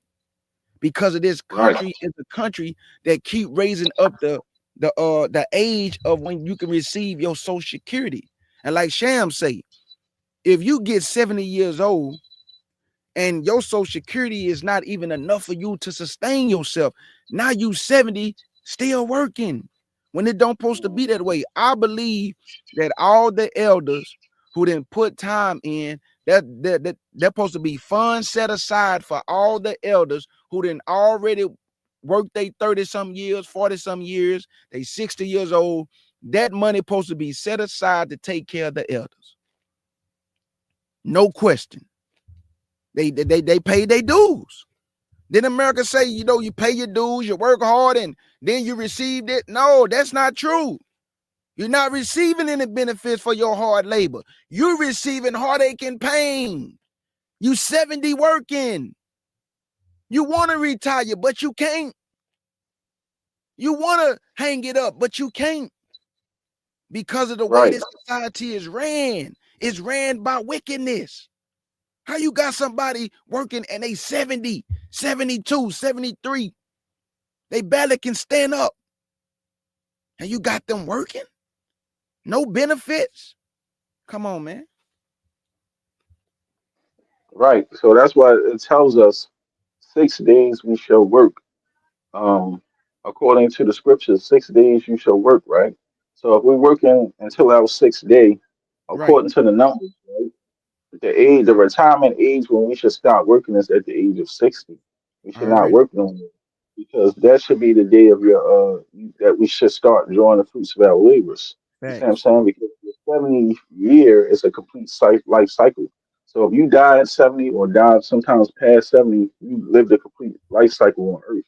because of this Right. country is a country that keep raising up the age of when you can receive your Social Security. And like Sham say, if you get 70 years old and your Social Security is not even enough for you to sustain yourself. Now you 70, still working when it don't supposed to be that way. I believe that all the elders who didn't put time in, that they're supposed to be funds set aside for all the elders who didn't already work they 30 some years, 40 some years, they 60 years old. That money supposed to be set aside to take care of the elders. No question. They pay their dues. Then America say, you know, you pay your dues, you work hard, and then you received it. No, that's not true. You're not receiving any benefits for your hard labor. You're receiving heartache and pain. You 70 working. You want to retire, but you can't. You want to hang it up, but you can't. Because of the way this society is ran. It's ran by wickedness. How you got somebody working and they 70, 72, 73. They barely can stand up. And you got them working? No benefits? Come on, man. Right. So that's why it tells us 6 days we shall work. Um, According to the scriptures, 6 days you shall work, right? So if we're working until our sixth day, Right, according to the numbers, right? The retirement age when we should stop working is at the age of 60. We should not already. work no more because that should be the day of your that we should start enjoying the fruits of our labors. You see what I'm Facts. saying? Because the 70 year is a complete life cycle. So if you die at 70 or die sometimes past 70, you lived a complete life cycle on earth.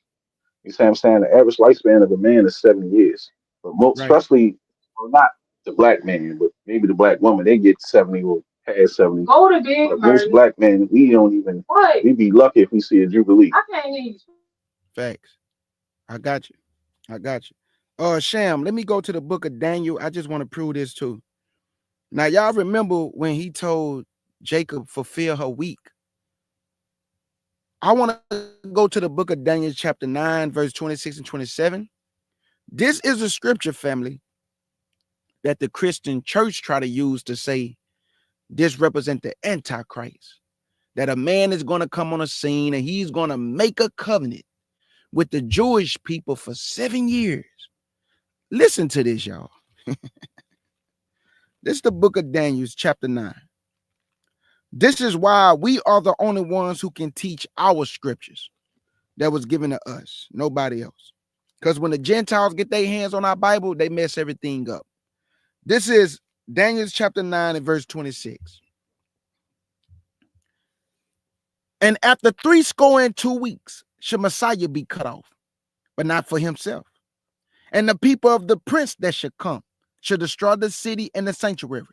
You see what I'm saying? The average lifespan of a man is 70 years. But most, Right. especially, well, not the black man, but maybe the black woman, they get 70 or past 70. Go to bed, but most black men, we don't even, we be lucky if we see a jubilee. I can't hear you. Facts. I got you. I got you. Sham, let me go to the book of Daniel. I just want to prove this too. Now, y'all remember when he told Jacob fulfill her week? I want to go to the book of Daniel, chapter 9, verse 26 and 27. This is a scripture, family, that the Christian church try to use to say this represent the Antichrist. That a man is going to come on a scene and he's going to make a covenant with the Jewish people for 7 years. Listen to this, y'all. This is the book of Daniel, chapter 9. This is why we are the only ones who can teach our scriptures that was given to us, nobody else. Because when the Gentiles get their hands on our Bible, they mess everything up. This is Daniel chapter 9 and verse 26. And after 62 weeks, shall Messiah be cut off, but not for himself. And the people of the prince that should come shall destroy the city and the sanctuary.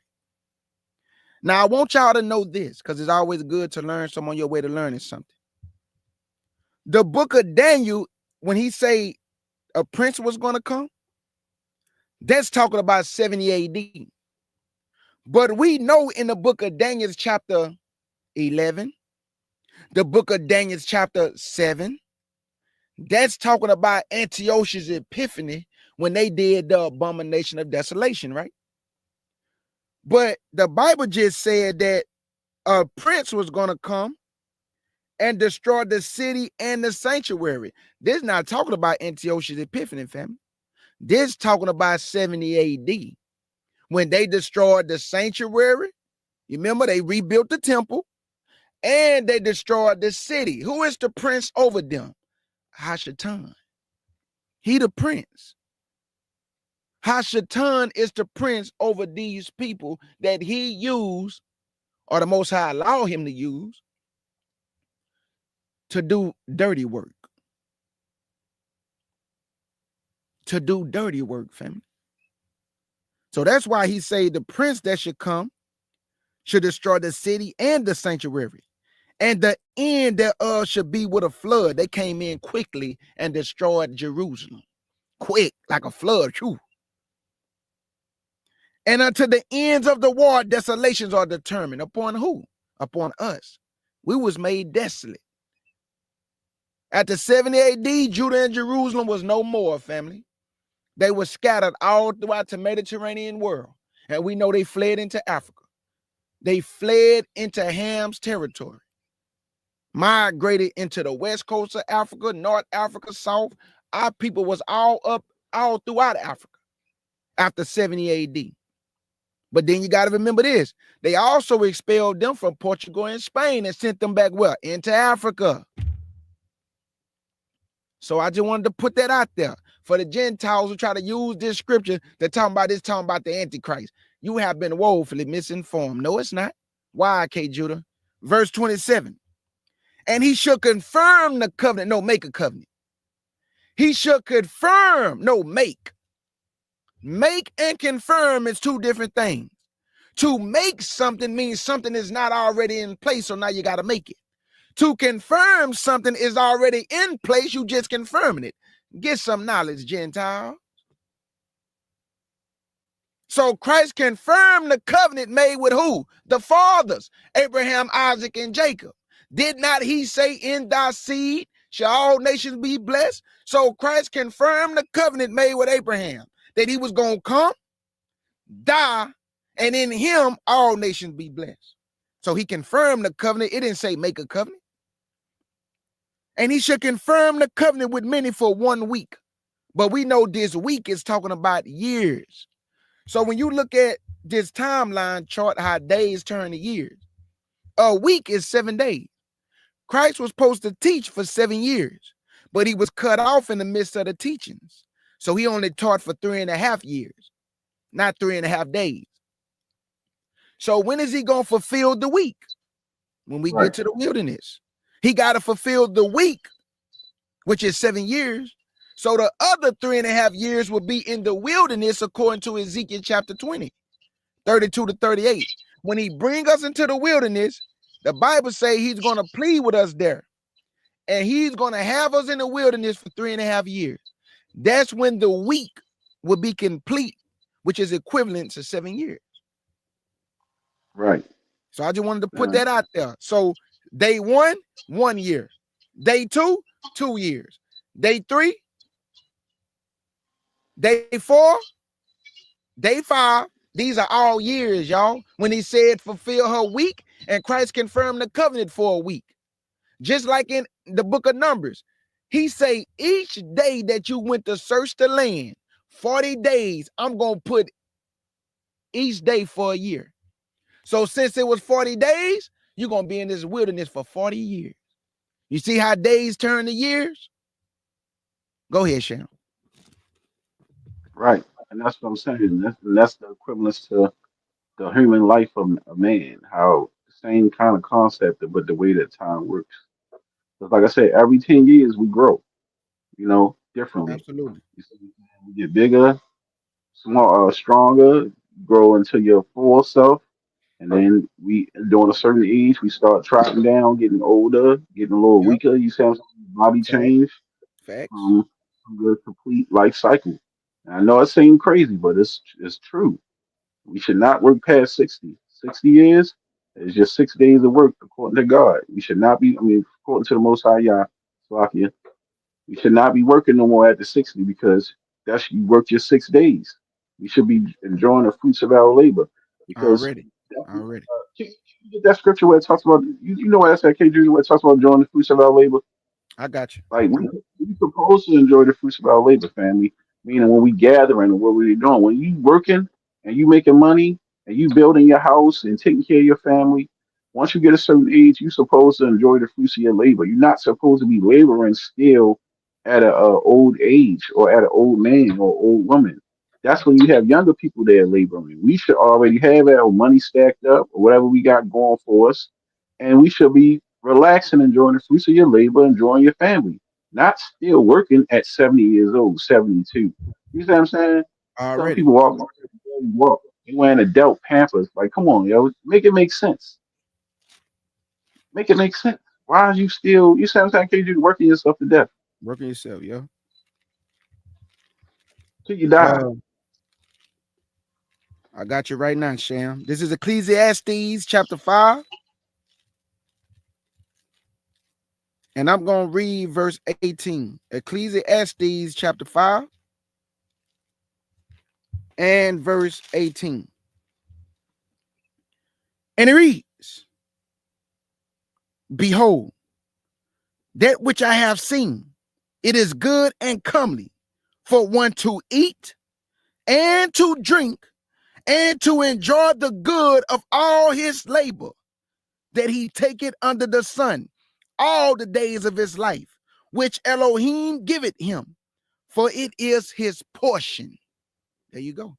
Now, I want y'all to know this, because it's always good to learn some on your way to learning something. The book of Daniel, when he say a prince was going to come, that's talking about 70 AD. But we know in the book of Daniel chapter 11, the book of Daniel chapter 7, that's talking about Antiochus Epiphany when they did the abomination of desolation, right? But the Bible just said that a prince was going to come and destroy the city and the sanctuary. This is not talking about Antiochus Epiphany, family. This is talking about 70 AD when they destroyed the sanctuary. You remember they rebuilt the temple and they destroyed the city. Who is the prince over them? Hashatan. He the prince. Hashatan is the prince over these people that he used, or the Most High allow him to use, to do dirty work. To do dirty work, family. So that's why he say the prince that should come should destroy the city and the sanctuary. And the end thereof should be with a flood. They came in quickly and destroyed Jerusalem. Quick, like a flood. Whew. And unto the ends of the war, desolations are determined. Upon who? Upon us. We was made desolate. After 70 AD, Judah and Jerusalem was no more, family. They were scattered all throughout the Mediterranean world. And we know they fled into Africa. They fled into Ham's territory. Migrated into the west coast of Africa, North Africa, South. Our people was all throughout Africa after 70 AD. But then you got to remember this. They also expelled them from Portugal and Spain and sent them back where? Into Africa. So I just wanted to put that out there for the Gentiles who try to use this scripture to talk about the Antichrist. You have been woefully misinformed. No, it's not. Why, Kjudah? Verse 27. And he shall confirm the covenant. No, make a covenant. He shall confirm. No, make. Make and confirm is two different things. To make something means something is not already in place, so now you got to make it. To confirm something is already in place, you just confirming it. Get some knowledge, Gentile. So Christ confirmed the covenant made with who? The fathers, Abraham, Isaac, and Jacob. Did not he say, in thy seed shall all nations be blessed? So Christ confirmed the covenant made with Abraham, that he was going to come, die, and in him all nations be blessed. So he confirmed the covenant. It didn't say make a covenant. And he should confirm the covenant with many for 1 week. But we know this week is talking about years. So when you look at this timeline chart, how days turn to years, a week is 7 days. Christ was supposed to teach for 7 years, but he was cut off in the midst of the teachings. So he only taught for 3.5 years, not 3.5 days. So when is he going to fulfill the week? When we get to the wilderness. He got to fulfill the week, which is 7 years. So the other 3.5 years will be in the wilderness, according to Ezekiel chapter 20, 32 to 38. When he bring us into the wilderness, the Bible say he's going to plead with us there. And he's going to have us in the wilderness for 3.5 years. That's when the week will be complete, which is equivalent to 7 years. Right. So I just wanted to put that out there. So day 1, 1 year. Day 2, 2 years. Day 3, day 4, day 5. These are all years, y'all. When he said fulfill her week, and Christ confirmed the covenant for a week. Just like in the book of Numbers, he say each day that you went to search the land, 40 days, I'm going to put each day for a year. So since it was 40 days, you're going to be in this wilderness for 40 years. You see how days turn to years? Go ahead, Sham. Right. And that's what I'm saying. That's the equivalence to the human life of a man. How the same kind of concept, but the way that time works. Because like I said, every 10 years we grow, differently. Absolutely. You see, we get bigger, stronger, grow into your full self. And then we, during a certain age, we start trotting down, getting older, getting a little Yep. weaker. You see what I'm saying? Body Facts. change Facts. from the complete life cycle. And I know it seems crazy, but it's true. We should not work past 60. 60 years is just 6 days of work according to God. We should not be, according to the Most High Yah, Salakia, we should not be working no more after 60 because that's you worked your 6 days. We should be enjoying the fruits of our labor because Already. Already. you get that scripture where it talks about, you know what I said, KJ, where it talks about enjoying the fruits of our labor? I got you. Like we supposed to enjoy the fruits of our labor, family. Meaning when we gathering and what we're doing. When you working and you making money and you building your house and taking care of your family, once you get a certain age, you're supposed to enjoy the fruits of your labor. You're not supposed to be laboring still at a old age or at an old man or old woman. That's when you have younger people there laboring. We should already have our money stacked up or whatever we got going for us, and we should be relaxing, enjoying the fruits of your labor, enjoying your family, not still working at 70 years old, 72. You see what I'm saying? Some Already. people walk, they wearing adult pampers. Like, come on, yo, make it make sense. Make it make sense. Why are you still, you see what I'm saying? Can't you working yourself to death Working yourself, yo. till you die? I got you right now, Sham. This is Ecclesiastes chapter 5. And I'm going to read verse 18. Ecclesiastes chapter 5 and verse 18. And it reads, behold, that which I have seen, it is good and comely for one to eat and to drink and to enjoy the good of all his labor, that he take it under the sun all the days of his life, which Elohim giveth him, for it is his portion. There you go.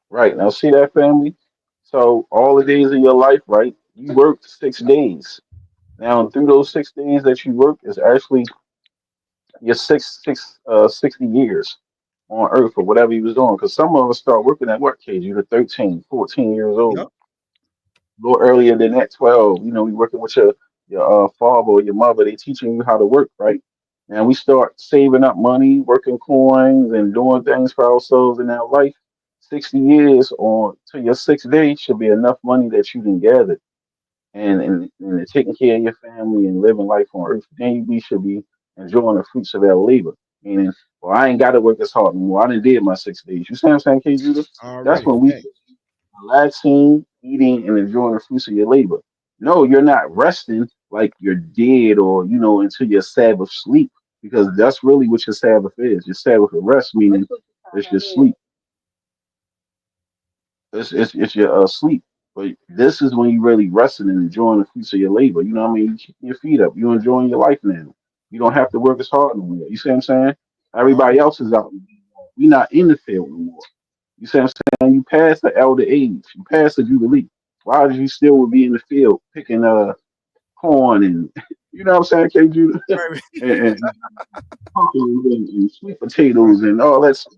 Right. Now, see that, family? So, all the days of your life, right? You worked 6 days. Now, through those 6 days that you work is actually your 60 years on earth or whatever you was doing. Because some of us start working at what age? You're 13, 14 years old. Yep. A little earlier than that, 12. You know, you working with your father or your mother. They teaching you how to work, right? And we start saving up money, working coins, and doing things for ourselves in our life. 60 years on to your sixth day should be enough money that you can gather and taking care of your family and living life on earth. Then we should be enjoying the fruits of our labor. Meaning, well, I ain't got to work as hard anymore. I done did my 6 days. You see what I'm saying, K. Judah? That's Already. when we Hey, relaxing, eating, and enjoying the fruits of your labor. No, you're not resting like you're dead or, until your Sabbath sleep, because that's really what your Sabbath is. Your Sabbath of rest, meaning it's your sleep. It's your sleep. But this is when you really resting and enjoying the fruits of your labor. You know what I mean? You keep your feet up. You're enjoying your life now. You don't have to work as hard no more. You see what I'm saying? Everybody already. else is out. We not in the field no more. You see what I'm saying? You passed the elder age. You passed the jubilee. Why would you still would be in the field picking corn and you know what I'm saying, K Judah? Right. and pumpkins and sweet Right. potatoes and all that stuff.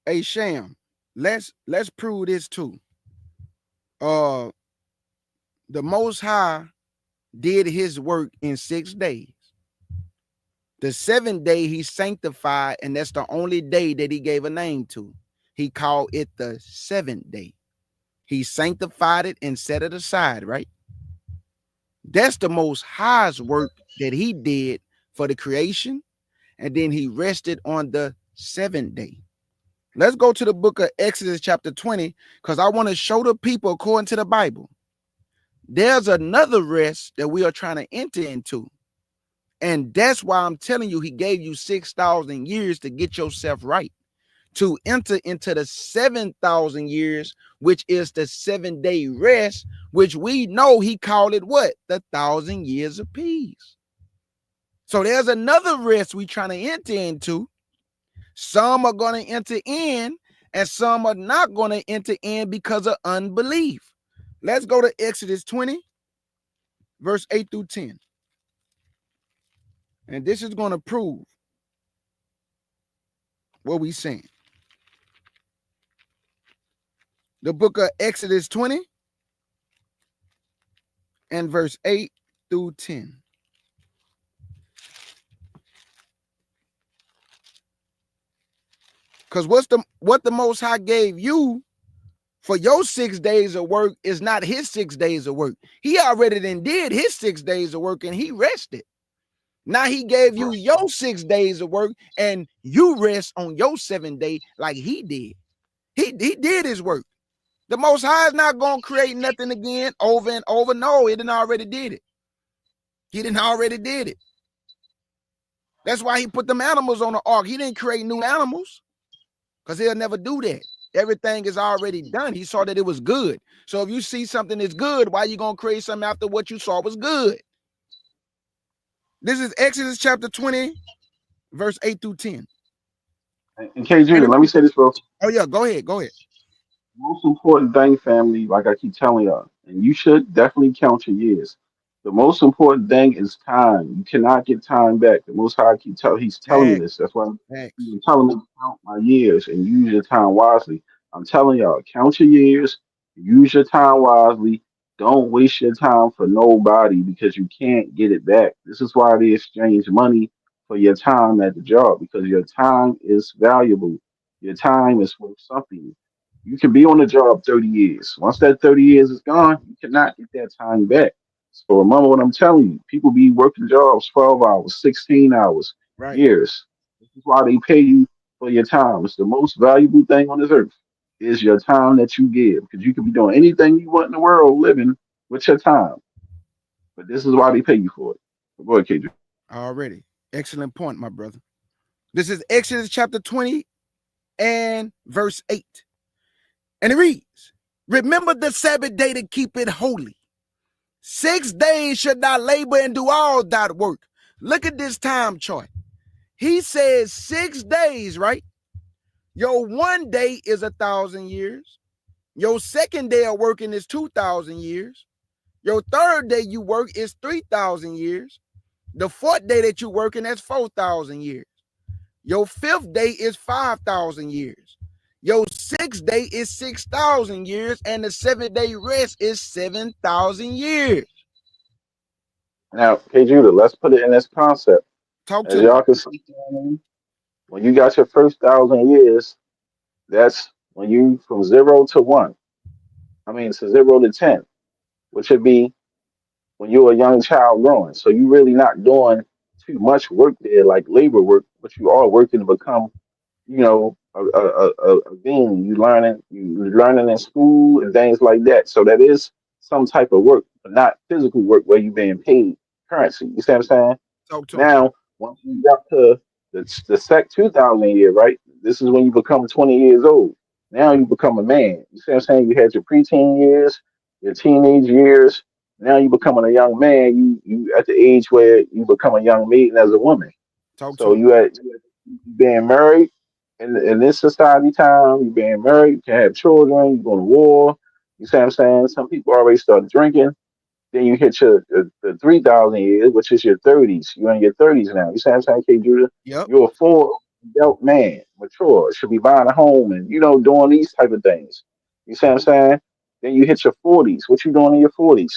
Hey, Sham, let's prove this too. Uh, the Most High did His work in 6 days. The seventh day He sanctified, and that's the only day that He gave a name to. He called it the seventh day. He sanctified it and set it aside. Right. That's the Most High's work that He did for the creation, and then He rested on the seventh day. Let's go to the book of Exodus chapter 20, because I want to show the people, according to the Bible, there's another rest that we are trying to enter into. And that's why I'm telling you, He gave you 6,000 years to get yourself right, to enter into the 7,000 years, which is the 7-day rest, which we know He called it what? The 1,000 years of peace. So there's another rest we trying to enter into. Some are going to enter in, and some are not going to enter in because of unbelief. Let's go to Exodus 20, verse 8 through 10. And this is going to prove what we're saying. The book of Exodus 20 and verse 8 through 10. Because what the Most High gave you for your 6 days of work is not His 6 days of work. He already did His 6 days of work and He rested. Now He gave you your 6 days of work and you rest on your 7th day like He did. He did His work. The Most High is not going to create nothing again over and over. No, He didn't already did it. He didn't already did it. That's why He put them animals on the ark. He didn't create new animals because He'll never do that. Everything is already done. He saw that it was good. So if you see something that's good, why are you going to create something after what you saw was good? This is Exodus chapter 20, verse 8 through 10. And K And Judah, let me say this real. oh, yeah, go ahead. Go ahead. Most important thing, family, like I keep telling y'all, and you should definitely count your years. The most important thing is time. You cannot get time back. The Most High he's telling me Facts. this. That's why Facts. he's telling me to count my years and use your time wisely. I'm telling y'all, count your years, use your time wisely. Don't waste your time for nobody because you can't get it back. This is why they exchange money for your time at the job because your time is valuable. Your time is worth something. You can be on the job 30 years. Once that 30 years is gone, you cannot get that time back. So remember what I'm telling you. People be working jobs 12 hours, 16 hours, Right. years. This is why they pay you for your time. It's the most valuable thing on this earth is your time that you give. Because you can be doing anything you want in the world living with your time. But this is why they pay you for it. Go ahead, KJ. Already. Excellent point, my brother. This is Exodus chapter 20 and verse 8. And it reads, remember the Sabbath day to keep it holy. 6 days should not labor and do all that work. Look at this time chart. He says 6 days, right? Your one day is 1,000 years. Your second day of working is 2,000 years. Your third day you work is 3,000 years. The fourth day that you're working, that's 4,000 years. Your fifth day is 5,000 years. Your sixth day is 6,000 years, and the 7-day rest is 7,000 years. Now, hey Judah, let's put it in this concept. Talk As to me. y'all can see, when you got your first 1,000 years, that's when you from 0 to 1. I mean, to 0 to 10, which would be when you're a young child growing. So you really not doing too much work there, like labor work, but you are working to become, a being. You learning in school and things like that. So that is some type of work, but not physical work where you're being paid currency. You see what I'm saying? Talk to me. Now, once you got to the 2,000 year, right? This is when you become 20 years old. Now you become a man. You see what I'm saying? You had your preteen years, your teenage years. Now you becoming a young man. You at the age where you become a young maiden as a woman. Talk to So me. you being married in this society time. You being married, you can have children. You go to war. You see what I'm saying? Some people already start drinking. Then you hit the 3,000 years, which is your 30s. You're in your 30s now. You see what I'm saying, K. Judah? Yep. You're a full adult man, mature, should be buying a home and doing these type of things. You see what I'm saying? Then you hit your 40s. What you doing in your 40s?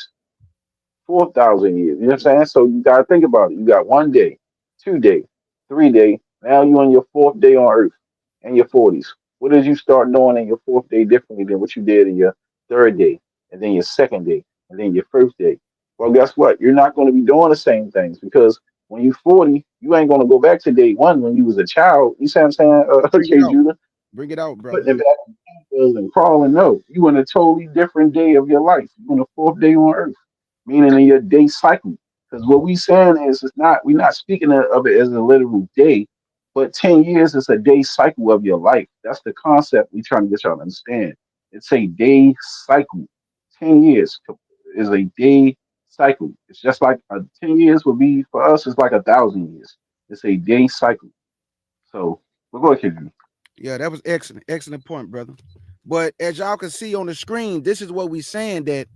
4,000 years. You know what I'm saying? So you gotta think about it. You got 1 day, 2 day, 3 day. Now you're on your fourth day on Earth in your 40s. What did you start doing in your fourth day differently than what you did in your third day, and then your second day, and then your first day? Well, guess what? You're not going to be doing the same things because when you're 40, you ain't going to go back to day one when you was a child. You see what I'm saying? Bring it Okay, out. Judah, Bring it out, brother. putting it back in campers and crawling. No, you in a totally different day of your life. You on the fourth day on Earth, meaning in your day cycle. Because what we saying is, it's not we're not speaking of it as a literal day, but 10 years is a day cycle of your life. That's the concept we trying to get y'all to understand. It's a day cycle. 10 years is a day cycle. It's just like 10 years would be for us. It's like 1,000 years. It's a day cycle. So we're going to Yeah, that was excellent. Excellent point, brother. But as y'all can see on the screen, this is what we saying, that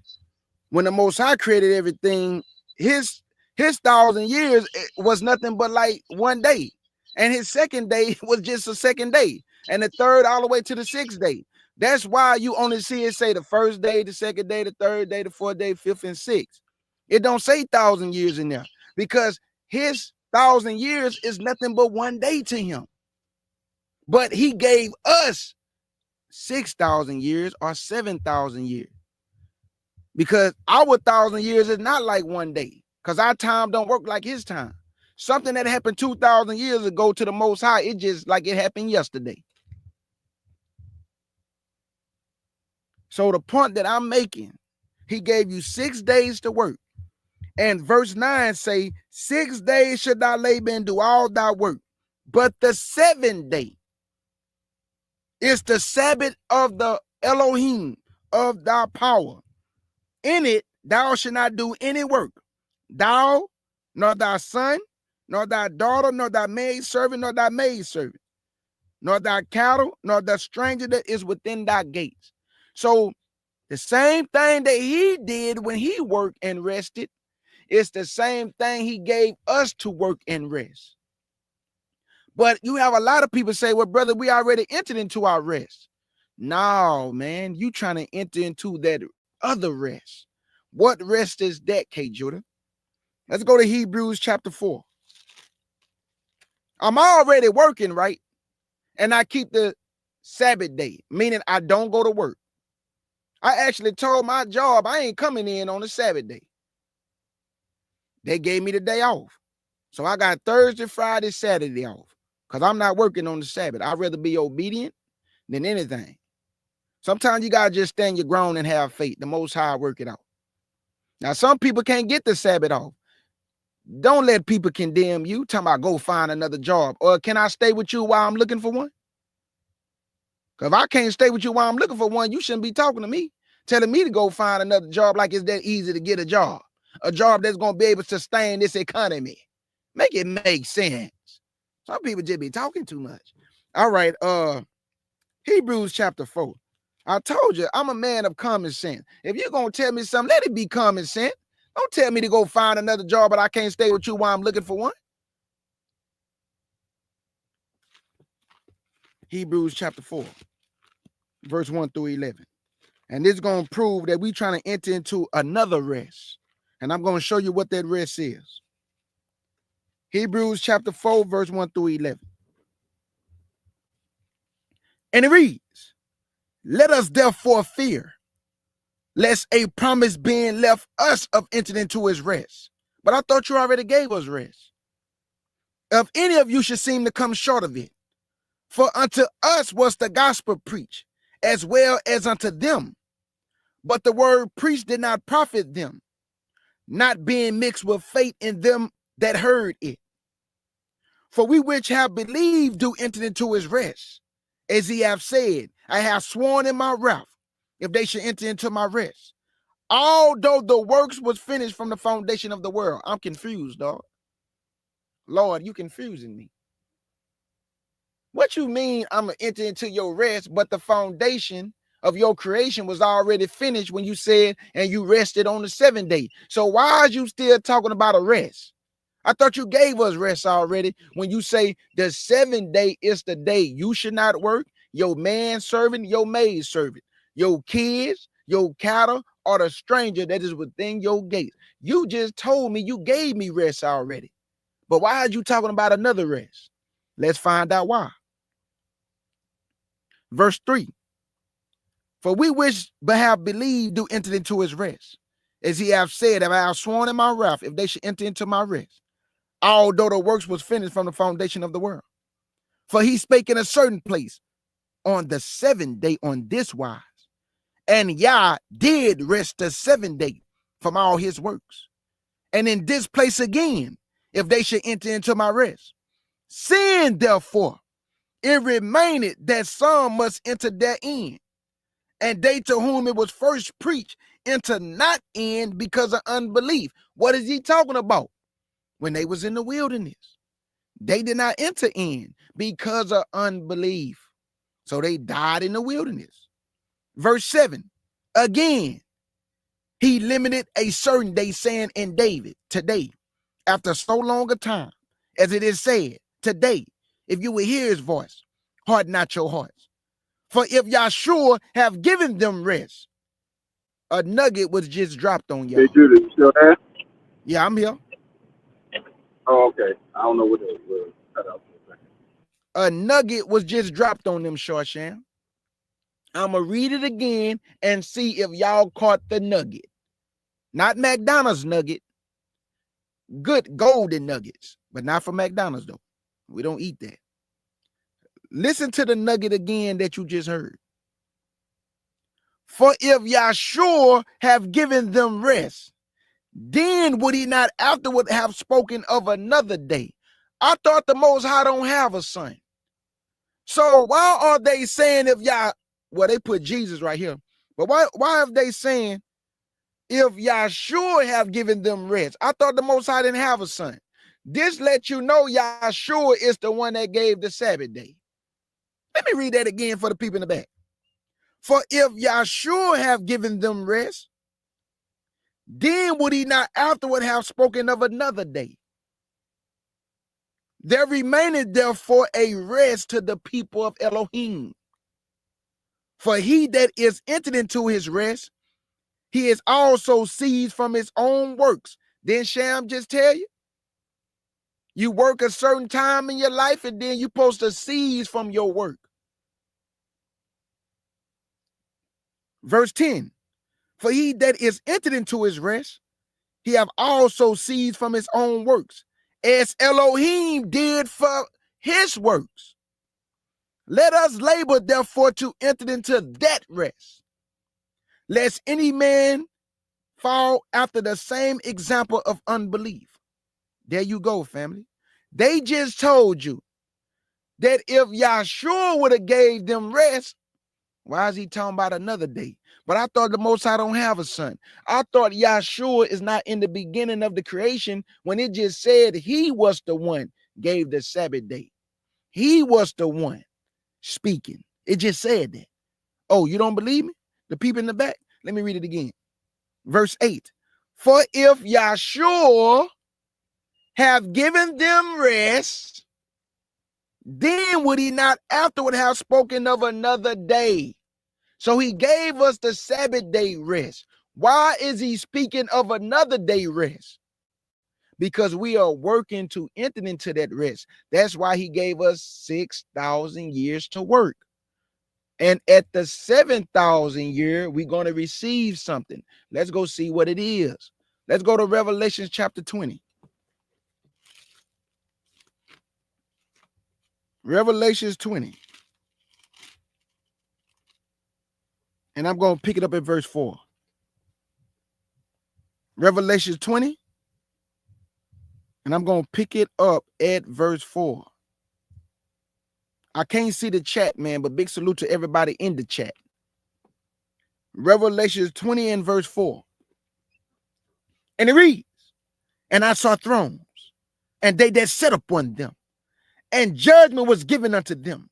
when the Most High created everything, his 1,000 years was nothing but like 1 day, and his second day was just a second day, and the third all the way to the sixth day. That's why you only see it say the first day, the second day, the third day, the fourth day, fifth, and sixth. It don't say 1,000 years in there because his 1,000 years is nothing but 1 day to him. But he gave us 6,000 years or 7,000 years, because our 1,000 years is not like 1 day, because our time don't work like his time. Something that happened 2,000 years ago to the Most High, it just like it happened yesterday. So the point that I'm making, he gave you 6 days to work. And verse 9 say, 6 days should thy labor and do all thy work. But the 7th day is the Sabbath of the Elohim, of thy power. In it thou shalt not do any work, thou, nor thy son, nor thy daughter, nor thy maidservant, nor thy maidservant, nor thy cattle, nor the stranger that is within thy gates. So the same thing that he did when he worked and rested, it's the same thing he gave us to work and rest. But you have a lot of people say, well, brother, we already entered into our rest. No, man, you trying to enter into that other rest. What rest is that, K. Judah? Let's go to Hebrews chapter 4. I'm already working, right? And I keep the Sabbath day, meaning I don't go to work. I actually told my job I ain't coming in on the Sabbath day. They gave me the day off. So I got Thursday, Friday, Saturday off because I'm not working on the Sabbath. I'd rather be obedient than anything. Sometimes you got to just stand your ground and have faith. The Most High work it out. Now, some people can't get the Sabbath off. Don't let people condemn you. Talking about go find another job. Or can I stay with you while I'm looking for one? Because if I can't stay with you while I'm looking for one, you shouldn't be talking to me, telling me to go find another job like it's that easy to get a job that's going to be able to sustain this economy. Make it make sense. Some people just be talking too much. All right, Hebrews chapter 4. I told you, I'm a man of common sense. If you're going to tell me something, let it be common sense. Don't tell me to go find another job, but I can't stay with you while I'm looking for one. Hebrews chapter 4, verse 1 through 11. And this is going to prove that we're trying to enter into another rest. And I'm going to show you what that rest is. Hebrews chapter 4, verse 1 through 11. And it reads, let us therefore fear, lest a promise being left us of entering into his rest. But I thought you already gave us rest. If any of you should seem to come short of it, for unto us was the gospel preached, as well as unto them. But the word preached did not profit them, not being mixed with faith in them that heard it. For we which have believed do enter into his rest. As he hath said, I have sworn in my wrath, if they should enter into my rest. Although the works was finished from the foundation of the world. I'm confused, dog. Lord, you confusing me. What you mean I'm going to enter into your rest, but the foundation of your creation was already finished when you said, and you rested on the 7th day. So why are you still talking about a rest? I thought you gave us rest already when you say the 7th day is the day you should not work, your man servant, your maid servant, your kids, your cattle, or the stranger that is within your gate. You just told me you gave me rest already. But why are you talking about another rest? Let's find out why. Verse 3. For we which but have believed do enter into his rest. As he hath said, if I have sworn in my wrath, if they should enter into my rest. Although the works was finished from the foundation of the world. For he spake in a certain place on the 7th day on this wise. And Yah did rest the 7th day from all his works. And in this place again, if they should enter into my rest. Sin, therefore, it remaineth that some must enter therein. And they to whom it was first preached enter not in because of unbelief. What is he talking about? When they was in the wilderness, they did not enter in because of unbelief. So they died in the wilderness. Verse 7. Again, he limited a certain day, saying in David, today, after so long a time, as it is said, today, if you will hear his voice, harden not your hearts. For if Yahshua have given them rest, a nugget was just dropped on y'all. Hey, Kjudah, you still there? Yeah, I'm here. Oh, okay. I don't know what it was. Cut out for a second. A nugget was just dropped on them, Shar Sham. I'm going to read it again and see if y'all caught the nugget. Not McDonald's nugget. Good golden nuggets, but not from McDonald's, though. We don't eat that. Listen to the nugget again that you just heard. For if Yahshua have given them rest, then would he not afterward have spoken of another day? I thought the Most High don't have a son. So why are they saying if well, they put Jesus right here, but why are they saying if Yahshua have given them rest? I thought the Most High didn't have a son. This lets you know Yahshua is the one that gave the Sabbath day. Let me read that again for the people in the back. For if Yahshua have given them rest, then would he not afterward have spoken of another day? There remaineth therefore a rest to the people of Elohim. For he that is entered into his rest, he is also ceased from his own works. Then Sham just tell you? You work a certain time in your life and then you're supposed to cease from your work. Verse 10. For he that is entered into his rest, he have also ceased from his own works, as Elohim did for his works. Let us labor therefore to enter into that rest, lest any man fall after the same example of unbelief. There you go, family. They just told you that if Yahshua would have gave them rest, why is he talking about another day? But I thought the Most High don't have a son. I thought Yahshua is not in the beginning of the creation when it just said he was the one gave the Sabbath day. He was the one speaking. It just said that. Oh, you don't believe me? The people in the back? Let me read it again. Verse 8. For if Yahshua have given them rest, then would he not afterward have spoken of another day? So he gave us the Sabbath day rest. Why is he speaking of another day rest? Because we are working to enter into that rest. That's why he gave us 6,000 years to work. And at the 7,000 year, we're going to receive something. Let's go see what it is. Let's go to Revelation chapter 20. Revelations 20. And I'm going to pick it up at verse 4. Revelation 20. And I'm going to pick it up at verse 4. I can't see the chat, man, but big salute to everybody in the chat. Revelation 20 and verse 4. And it reads, and I saw thrones, and they that sat upon them, and judgment was given unto them.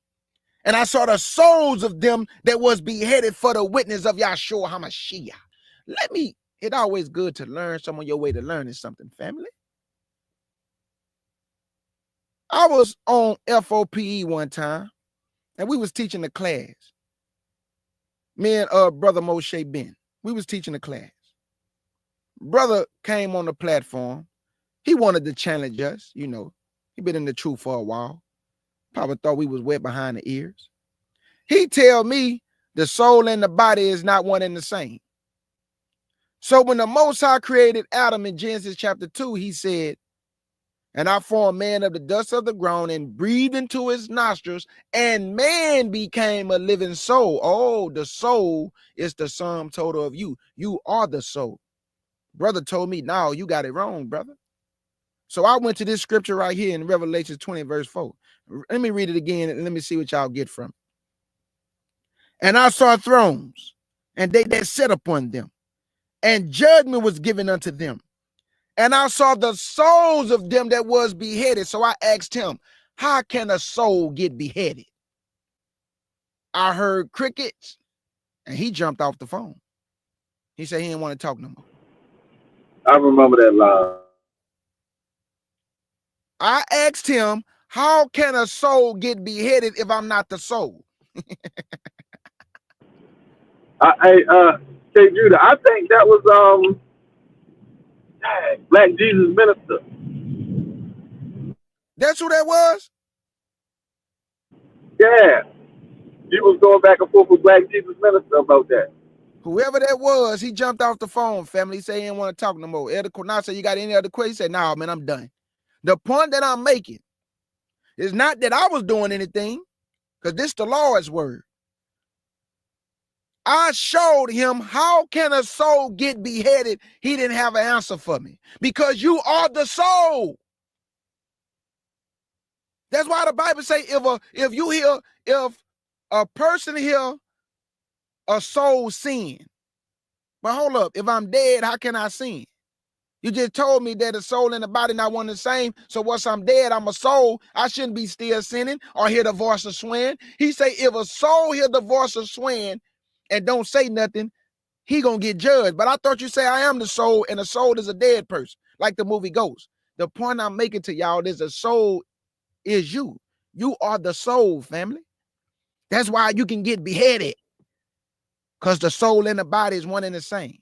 And I saw the souls of them that was beheaded for the witness of Yahshua HaMashiach. It's always good to learn. Some of your way to learn is something, family. I was on FOPE one time, and we was teaching the class. Me and brother Moshe Ben, we was teaching the class. Brother came on the platform. He wanted to challenge us, you know. He been in the truth for a while. Probably thought we was wet behind the ears. He tell me the soul and the body is not one and the same. So when the Most High created Adam in Genesis chapter 2, he said, and I formed man of the dust of the ground and breathed into his nostrils, and man became a living soul. Oh, the soul is the sum total of you. You are the soul. Brother told me, no, you got it wrong, brother. So I went to this scripture right here in Revelation 20, verse 4. Let me read it again and let me see what y'all get from it. And I saw thrones, and they that sat upon them, and judgment was given unto them. And I saw the souls of them that was beheaded. So I asked him, how can a soul get beheaded? I heard crickets, and he jumped off the phone. He said he didn't want to talk no more. I remember that line. I asked him, how can a soul get beheaded if I'm not the soul? Kjudah, I think that was Black Jesus Minister. That's who that was? Yeah. He was going back and forth with Black Jesus Minister about that. Whoever that was, he jumped off the phone, family. He said he didn't want to talk no more. Elder Cornell said, you got any other questions? He said, no, man, I'm done. The point that I'm making is not that I was doing anything, because this is the Lord's word. I showed him how can a soul get beheaded. He didn't have an answer for me. Because you are the soul. That's why the Bible say if a person hear a soul sin. But hold up, if I'm dead, how can I sin? You just told me that the soul and the body not one and the same. So once I'm dead, I'm a soul. I shouldn't be still sinning or hear the voice of swaying. He say if a soul hear the voice of swaying and don't say nothing, he gonna get judged. But I thought you say I am the soul, and the soul is a dead person, like the movie Ghost. The point I'm making to y'all is the soul is you. You are the soul, family. That's why you can get beheaded, because the soul and the body is one and the same.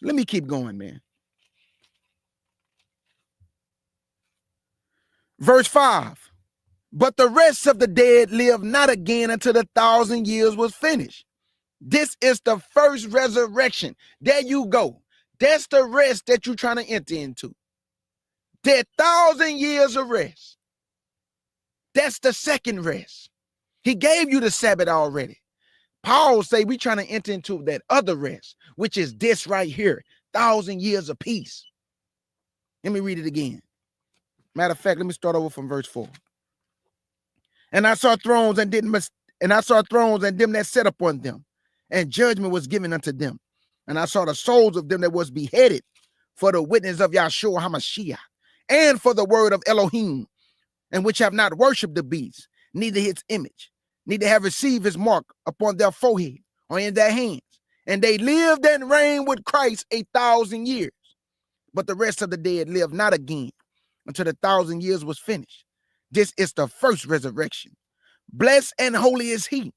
Let me keep going, man. Verse 5. But the rest of the dead live not again until the 1,000 years was finished. This is the first resurrection. There you go. That's the rest that you're trying to enter into. That 1,000 years of rest. That's the second rest. He gave you the Sabbath already. Paul say we trying to enter into that other rest, which is this right here, 1,000 years of peace. Let me read it again. Matter of fact, let me start over from verse 4. And I saw thrones and them that sat upon them, and judgment was given unto them. And I saw the souls of them that was beheaded for the witness of Yahshua HaMashiach, and for the word of Elohim, and which have not worshipped the beast, neither his image, neither have received his mark upon their forehead or in their hands. And they lived and reigned with Christ 1,000 years. But the rest of the dead lived not again until the 1,000 years was finished. This is the first resurrection. Blessed and holy is he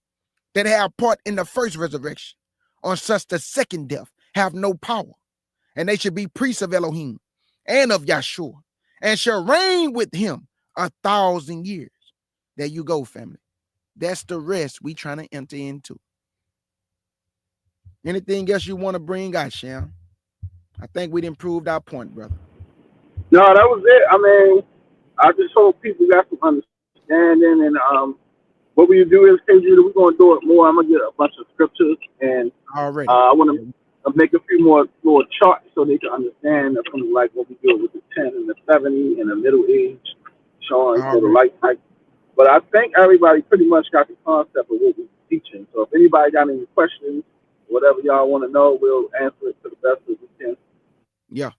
that have part in the first resurrection. On such the second death have no power. And they should be priests of Elohim and of Yahshua, and shall reign with him 1,000 years. There you go, family. That's the rest we trying to enter into. Anything else you want to bring out, Sham? I think we done proved our point, brother. No, that was it. I mean, I just hope people got some understanding. And what we do is, Kjudah, we're going to do it more. I'm going to get a bunch of scriptures. And Already. I want to make a few more charts so they can understand from like what we do with the 10 and the 70 and the middle age, showing for the light cycle. But I think everybody pretty much got the concept of what we're teaching. So if anybody got any questions, whatever y'all want to know, we'll answer it to the best as we can. Yeah.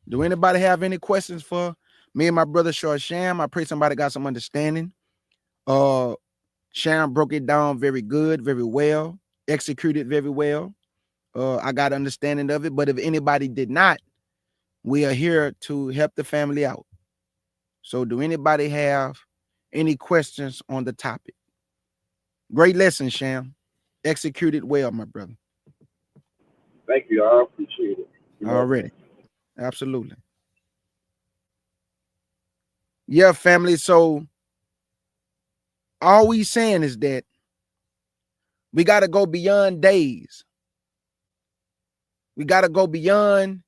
Do anybody have any questions for me and my brother Shar Sham? I pray somebody got some understanding. Sham broke it down very good, very well, executed very well. I got understanding of it. But if anybody did not, we are here to help the family out. So do anybody have any questions on the topic? Great lesson, Sham. Executed well, my brother. Thank you. I appreciate it. Already. Absolutely. Yeah, family. So all we saying is that we got to go beyond days. We got to go beyond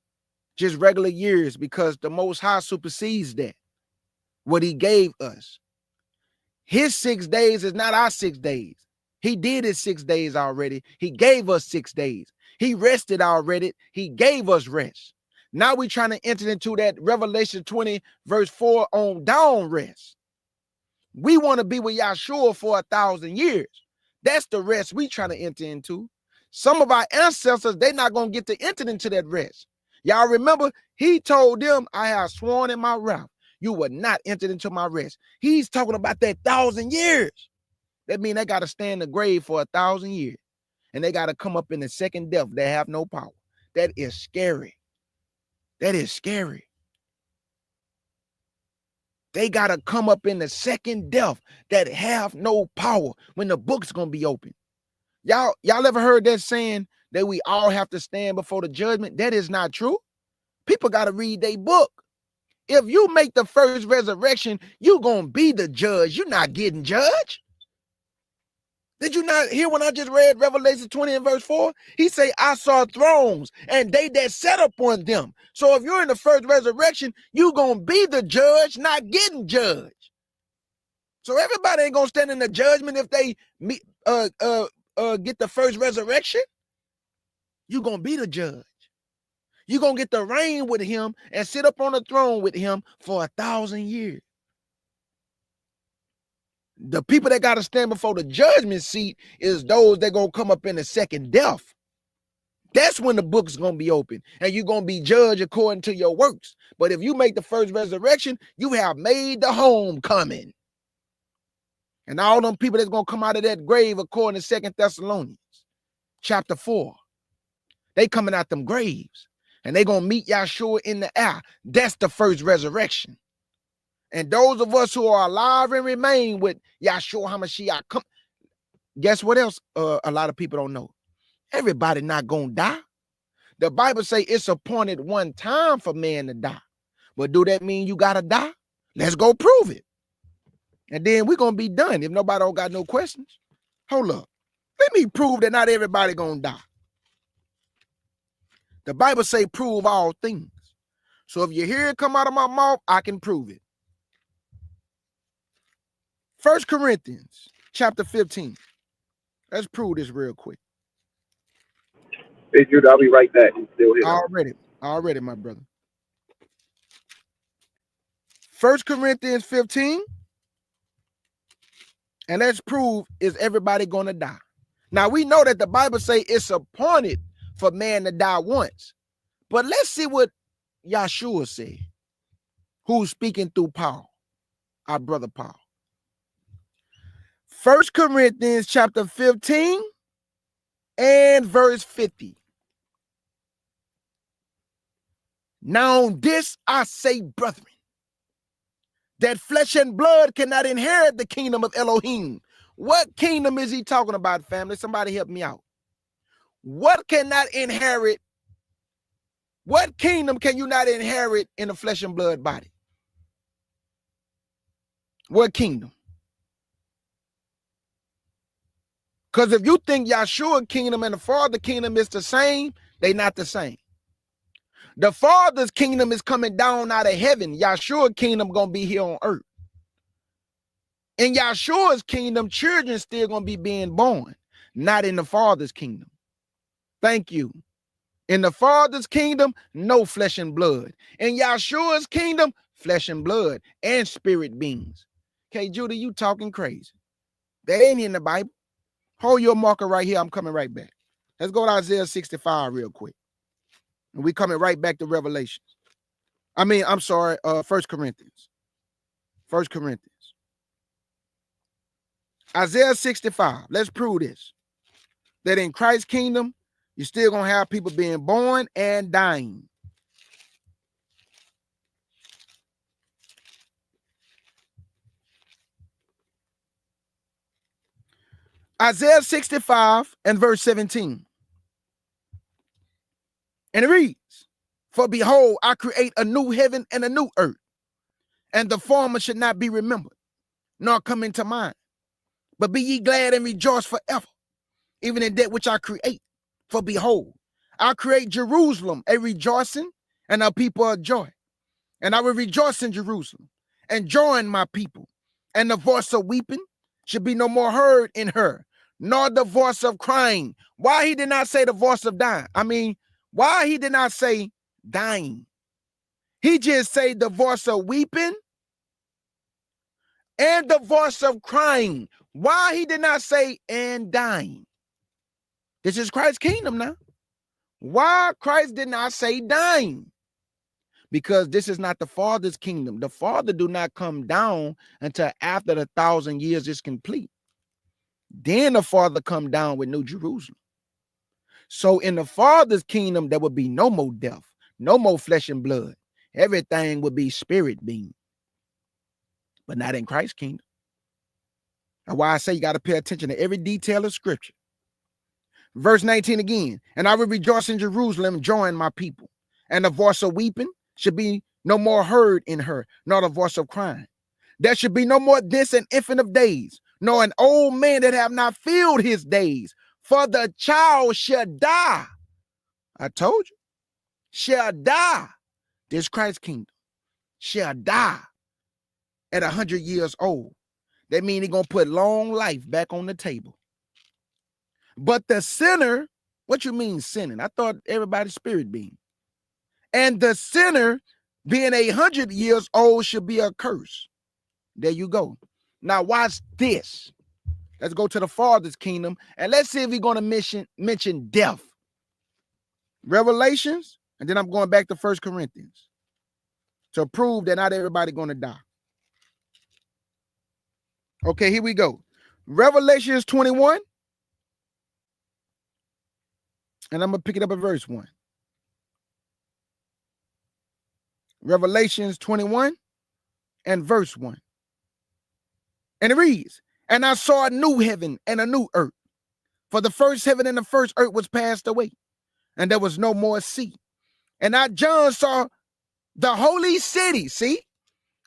just regular years, because the Most High supersedes that, what he gave us. His 6 days is not our 6 days. He did his 6 days already. He gave us 6 days. He rested already. He gave us rest. Now we're trying to enter into that Revelation 20 verse 4 on down rest. We want to be with Yahshua for 1,000 years. That's the rest we trying to enter into. Some of our ancestors, they're not going to get to enter into that rest. Y'all remember, he told them, I have sworn in my wrath, you will not enter into my rest. He's talking about that 1,000 years. That means they got to stay in the grave for 1,000 years. And they got to come up in the second death. They have no power. That is scary. That is scary. They got to come up in the second death that have no power when the book's going to be open. Y'all ever heard that saying that we all have to stand before the judgment? That is not true. People got to read their book. If you make the first resurrection, you're going to be the judge. You're not getting judged. Did you not hear when I just read Revelation 20 and verse 4? He say, I saw thrones and they that sat upon them. So if you're in the first resurrection, you're going to be the judge, not getting judged. So everybody ain't going to stand in the judgment if they get the first resurrection. You're going to be the judge. You're going to get to reign with him and sit up on the throne with him for 1,000 years. The people that got to stand before the judgment seat is those that going to come up in the second death. That's when the book's going to be open and you're going to be judged according to your works. But if you make the first resurrection, you have made the homecoming. And all them people that's going to come out of that grave according to 2 Thessalonians chapter 4, they coming out them graves and they going to meet Yahshua in the air. That's the first resurrection. And those of us who are alive and remain with Yahshua HaMashiach, guess what else a lot of people don't know? Everybody not going to die. The Bible say it's appointed one time for man to die. But do that mean you got to die? Let's go prove it. And then we're going to be done if nobody don't got no questions. Hold up. Let me prove that not everybody going to die. The Bible say prove all things. So if you hear it come out of my mouth, I can prove it. 1 Corinthians chapter 15. Let's prove this real quick. Hey, Judah, I'll be right back. I'm still here. Already, my brother. 1 Corinthians 15. And let's prove, is everybody going to die? Now, we know that the Bible say it's appointed for man to die once. But let's see what Yahshua said, who's speaking through Paul, our brother Paul. 1 Corinthians chapter 15 and verse 50. Now this I say, brethren, that flesh and blood cannot inherit the kingdom of Elohim. What kingdom is he talking about, family? Somebody help me out. What cannot inherit? What kingdom can you not inherit in a flesh and blood body? What kingdom? Because if you think Yahshua kingdom and the Father kingdom is the same, they not the same. The Father's kingdom is coming down out of heaven. Yahshua kingdom gonna be here on earth. In Yahshua's kingdom, children still gonna be being born, not in the Father's kingdom. Thank you. In the Father's kingdom, no flesh and blood. In Yahshua's kingdom, flesh and blood and spirit beings. Okay, Judah, you talking crazy. That ain't in the Bible. Hold your marker right here. I'm coming right back. Let's go to Isaiah 65 real quick. And we coming right back to Revelations. I'm sorry, 1 Corinthians. 1 Corinthians. Isaiah 65. Let's prove this. That in Christ's kingdom, you're still going to have people being born and dying. Isaiah 65 and verse 17. And it reads, for behold, I create a new heaven and a new earth, and the former should not be remembered, nor come into mind. But be ye glad and rejoice forever, even in that which I create. For behold, I create Jerusalem a rejoicing, and a people a joy. And I will rejoice in Jerusalem, and join my people. And the voice of weeping should be no more heard in her, nor the voice of crying. Why he did not say the voice of dying? Why he did not say dying? He just said the voice of weeping and the voice of crying. Why he did not say and dying? This is Christ's kingdom now. Why Christ did not say dying? Because this is not the Father's kingdom. The Father do not come down until after the 1,000 years is complete. Then the Father come down with New Jerusalem. So in the Father's kingdom, there would be no more death, no more flesh and blood. Everything would be spirit being. But not in Christ's kingdom. That's why I say you got to pay attention to every detail of scripture. Verse 19 again. And I will rejoice in Jerusalem, join my people. And the voice of weeping should be no more heard in her, nor the voice of crying. There should be no more this an infant of days, nor an old man that have not filled his days. For the child shall die. I told you. Shall die. This Christ's kingdom. Shall die at 100 years old. That means he's going to put long life back on the table. But the sinner, what you mean sinning? I thought everybody's spirit being. And the sinner being 100 years old should be a curse. There you go. Now watch this. Let's go to the Father's kingdom and let's see if he's going to mention death. Revelations, and then I'm going back to 1 Corinthians to prove that not everybody going to die. Okay, here we go. Revelations 21. And I'm going to pick it up at verse 1. Revelations 21 and verse 1. And it reads, and I saw a new heaven and a new earth. For the first heaven and the first earth was passed away, and there was no more sea. And I, John, saw the holy city. See,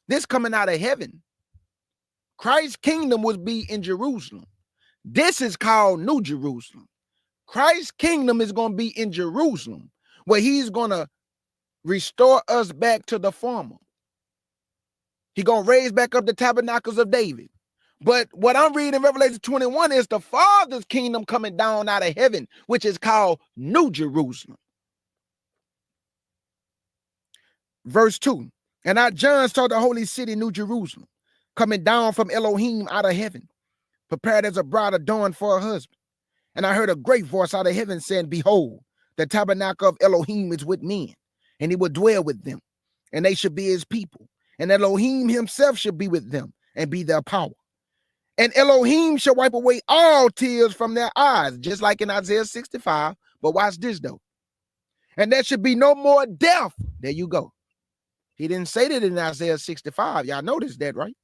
this coming out of heaven. Christ's kingdom would be in Jerusalem. This is called New Jerusalem. Christ's kingdom is going to be in Jerusalem, where he's going to restore us back to the former. He's going to raise back up the tabernacles of David. But what I'm reading in Revelation 21 is the Father's kingdom coming down out of heaven, which is called New Jerusalem. Verse 2. And I, John, saw the holy city, New Jerusalem, coming down from Elohim out of heaven, prepared as a bride adorned for her husband. And I heard a great voice out of heaven saying, behold, the tabernacle of Elohim is with men, and he will dwell with them, and they should be his people. And Elohim himself should be with them and be their power. And Elohim shall wipe away all tears from their eyes, just like in Isaiah 65. But watch this though. And there should be no more death. There you go. He didn't say that in Isaiah 65. Y'all notice that, right?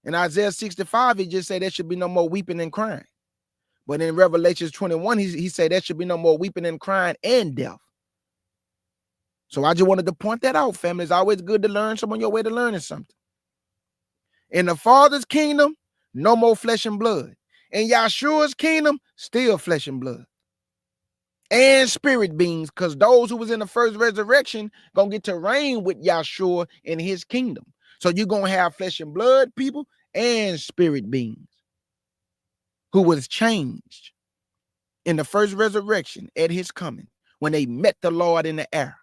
In Isaiah 65, he just said there should be no more weeping and crying. But in Revelation 21, he said there should be no more weeping and crying and death. So I just wanted to point that out, family. It's always good to learn some on your way to learning something. In the Father's kingdom, no more flesh and blood. In Yahshua's kingdom, still flesh and blood. And spirit beings, because those who was in the first resurrection gonna get to reign with Yahshua in his kingdom. So you're gonna have flesh and blood people and spirit beings who was changed in the first resurrection at his coming when they met the Lord in the air.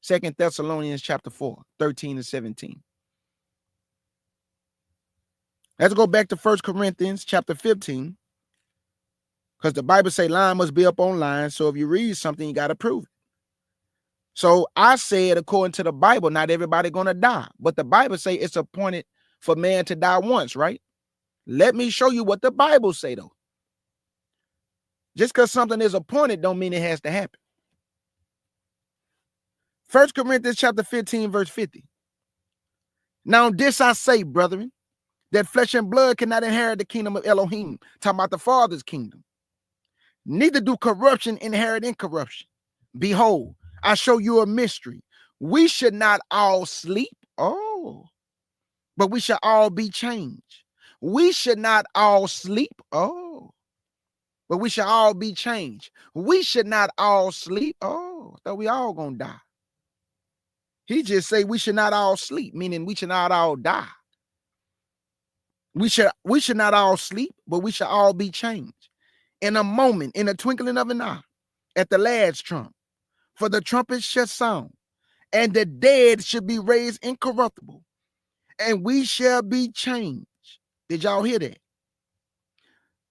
2 Thessalonians chapter 4, 13 and 17. Let's go back to 1 Corinthians chapter 15. Because the Bible say line must be up on line. So if you read something, you got to prove it. So I said, according to the Bible, not everybody going to die. But the Bible say it's appointed for man to die once, right? Let me show you what the Bible say, though. Just because something is appointed don't mean it has to happen. 1 Corinthians chapter 15, verse 50. Now this I say, brethren, that flesh and blood cannot inherit the kingdom of Elohim. Talking about the Father's kingdom. Neither do corruption inherit incorruption. Behold, I show you a mystery. We should not all sleep. Oh, but we shall all be changed. We should not all sleep. Oh, but we shall all be changed. We should not all sleep. Oh, thought we all gonna die. He just say we should not all sleep, meaning we should not all die. We should not all sleep, but we shall all be changed. In a moment, in a twinkling of an eye, at the last trump, for the trumpet shall sound, and the dead should be raised incorruptible, and we shall be changed. Did y'all hear that?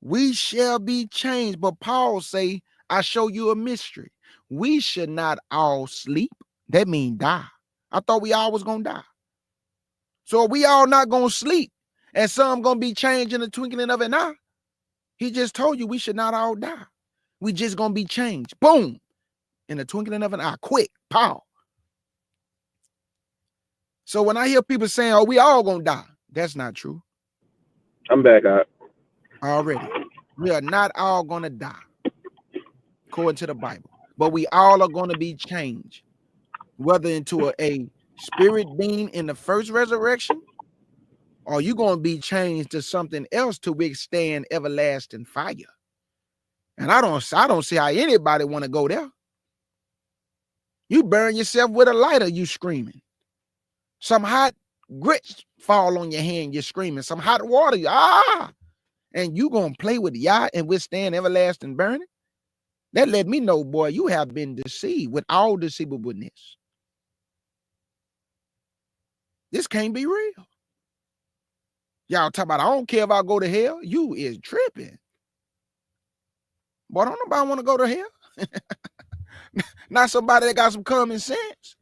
We shall be changed. But Paul say, I show you a mystery. We should not all sleep. That means die. I thought we all was gonna die. So we all not gonna sleep, and some gonna be changed in the twinkling of an eye. He just told you we should not all die. We just gonna be changed. Boom. In the twinkling of an eye. Quick. Pow. So when I hear people saying, oh, we all gonna die, that's not true. I'm back out. Already. We are not all gonna die, according to the Bible. But we all are gonna be changed. Whether into a spirit being in the first resurrection, or you're gonna be changed to something else to withstand everlasting fire. And I don't see how anybody want to go there. You burn yourself with a lighter, you screaming. Some hot grits fall on your hand, you're screaming. Some hot water, and you gonna play with Yah and withstand everlasting burning? That let me know, boy, you have been deceived with all deceivableness. This can't be real. Y'all talk about, I don't care if I go to hell. You is tripping. Boy, don't nobody want to go to hell. Not somebody that got some common sense.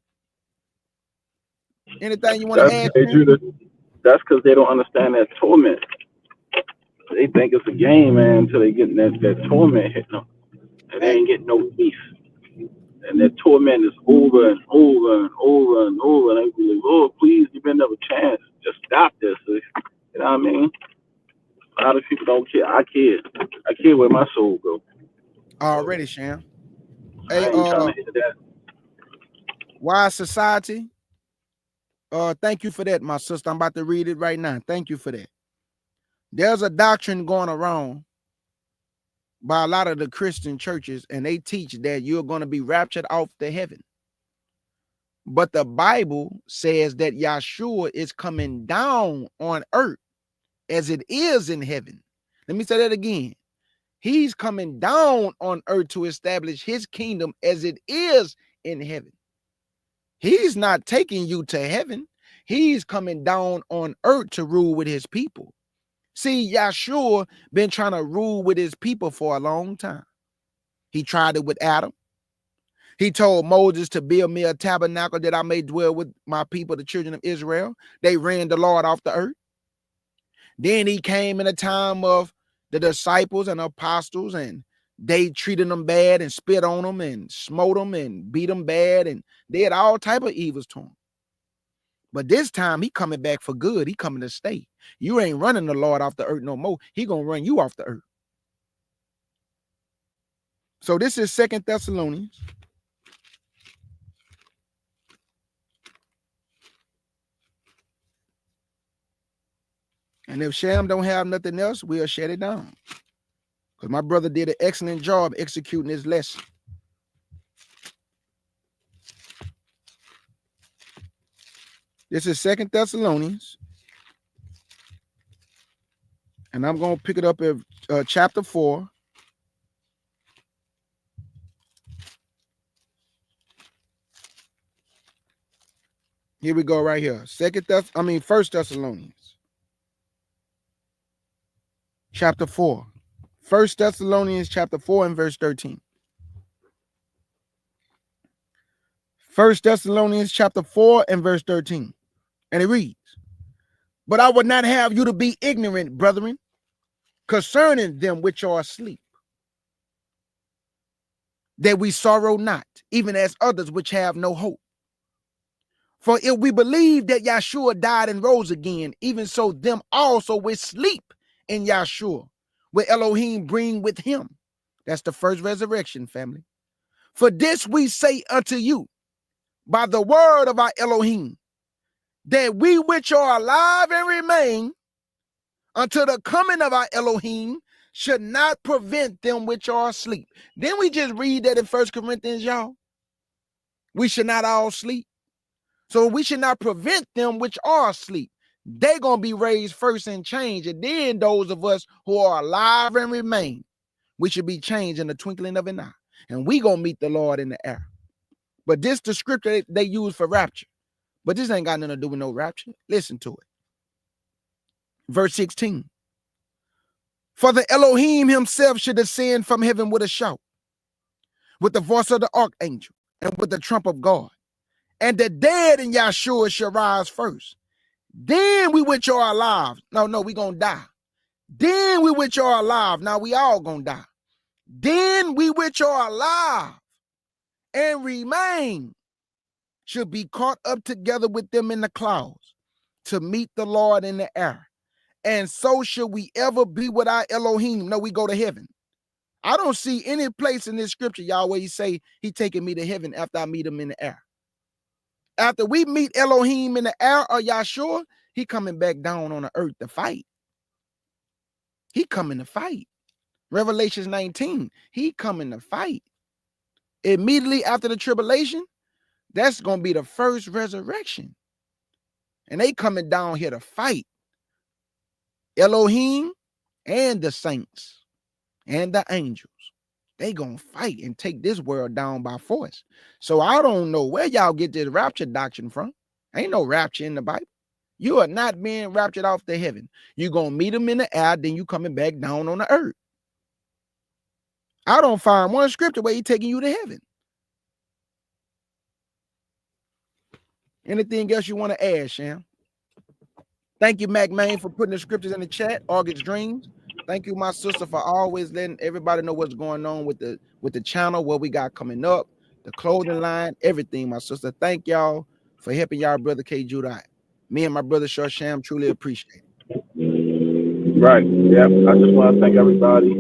Anything you want to add? That's because they don't understand that torment. They think it's a game, man, until they get that torment hitting them. And they ain't getting no peace. And that torment is over and over and over and over. And they be like, oh, please, give me another chance. Just stop this. You know what I mean? A lot of people don't care. I care. I care where my soul goes. Already, Sham. I Hey, ain't trying to hear that. Wise Society. Thank you for that, my sister. I'm about to read it right now. Thank you for that. There's a doctrine going around by a lot of the Christian churches, and they teach that you're going to be raptured off to heaven. But the Bible says that Yahshua is coming down on earth as it is in heaven. Let me say that again. He's coming down on earth to establish his kingdom as it is in heaven. He's not taking you to heaven. He's coming down on earth to rule with his people. See, Yahshua been trying to rule with his people for a long time. He tried it with Adam. He told Moses to build me a tabernacle that I may dwell with my people, the children of Israel. They ran the Lord off the earth. Then he came in a time of the disciples and apostles, and they treated them bad and spit on them and smote them and beat them bad, and they had all type of evils to them. But this time he coming back for good. He coming to stay. You ain't running the Lord off the earth no more. He gonna run you off the earth. So this is 2 Thessalonians. And if Sham don't have nothing else, we'll shut it down. Because my brother did an excellent job executing this lesson. This is 2 Thessalonians. And I'm going to pick it up at chapter 4. Here we go right here. 1 Thessalonians. Chapter 4. 1 Thessalonians chapter 4 and verse 13. 1 Thessalonians chapter 4 and verse 13. And it reads, "But I would not have you to be ignorant, brethren, concerning them which are asleep, that we sorrow not, even as others which have no hope. For if we believe that Yahshua died and rose again, even so them also which sleep in Yahshua will Elohim bring with him." That's the first resurrection, family. "For this we say unto you by the word of our Elohim, that we which are alive and remain until the coming of our Elohim should not prevent them which are asleep." Didn't we just read that in 1 Corinthians, y'all? We should not all sleep. So we should not prevent them which are asleep. They're going to be raised first and changed. And then those of us who are alive and remain, we should be changed in the twinkling of an eye. And we going to meet the Lord in the air. But this the scripture they use for rapture. But this ain't got nothing to do with no rapture. Listen to it. Verse 16. "For the Elohim himself should descend from heaven with a shout, with the voice of the archangel, and with the trump of God. And the dead in Yahshua shall rise first. Then we which are alive." No, we gonna die. "Then we which are alive." Now we all gonna die. "Then we which are alive and remain should be caught up together with them in the clouds to meet the Lord in the air. And so shall we ever be with our Elohim." No, we go to heaven. I don't see any place in this scripture, y'all, where he say he taking me to heaven after I meet him in the air. After we meet Elohim in the air or Yahshua, he coming back down on the earth to fight. He coming to fight. Revelation 19, he coming to fight. Immediately after the tribulation, that's going to be the first resurrection. And they coming down here to fight. Elohim and the saints and the angels. They gonna fight and take this world down by force. So I don't know where y'all get this rapture doctrine from. Ain't no rapture in the Bible. You are not being raptured off to heaven. You're gonna meet him in the air, then you coming back down on the earth. I don't find one scripture where he taking you to heaven. Anything else you want to add, Sham? Thank you, Mac Main, for putting the scriptures in the chat. August Dreams. Thank you, my sister, for always letting everybody know what's going on with the channel, what we got coming up, the clothing line, everything, my sister. Thank y'all for helping y'all brother Kjudah. Me and my brother Sham truly appreciate it. Right. Yeah. I just want to thank everybody.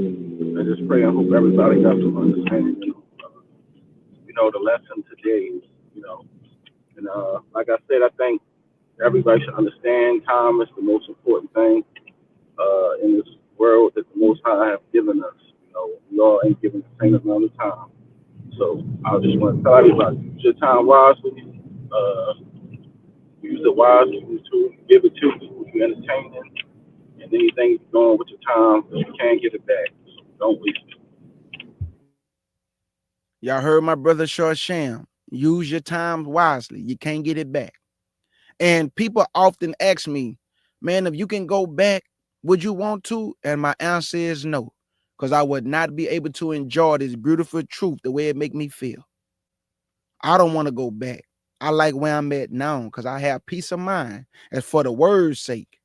I just pray and hope everybody got some understanding. The lesson today, and like I said, I think everybody should understand time is the most important thing in this world that the Most High have given us. We all ain't given the same amount of time. So I just want to tell everybody, use your time wisely. Use it wisely to give it to you if you're entertaining and anything you're doing with your time, you can't get it back. So don't waste it. Y'all heard my brother Sham. Use your time wisely. You can't get it back. And people often ask me, man, if you can go back, would you want to? And my answer is no, because I would not be able to enjoy this beautiful truth the way it make me feel. I don't want to go back. I like where I'm at now because I have peace of mind. As for the word's sake,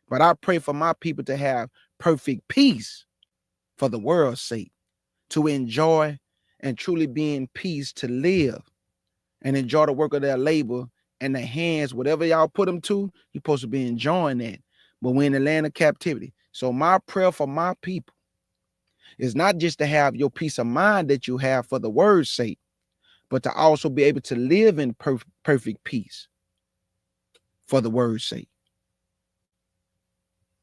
But I pray for my people to have perfect peace for the world's sake, to enjoy and truly be in peace, to live and enjoy the work of their labor and the hands, whatever y'all put them to, you're supposed to be enjoying that. But we're in the land of captivity. So my prayer for my people is not just to have your peace of mind that you have for the word's sake, but to also be able to live in perfect peace for the word's sake.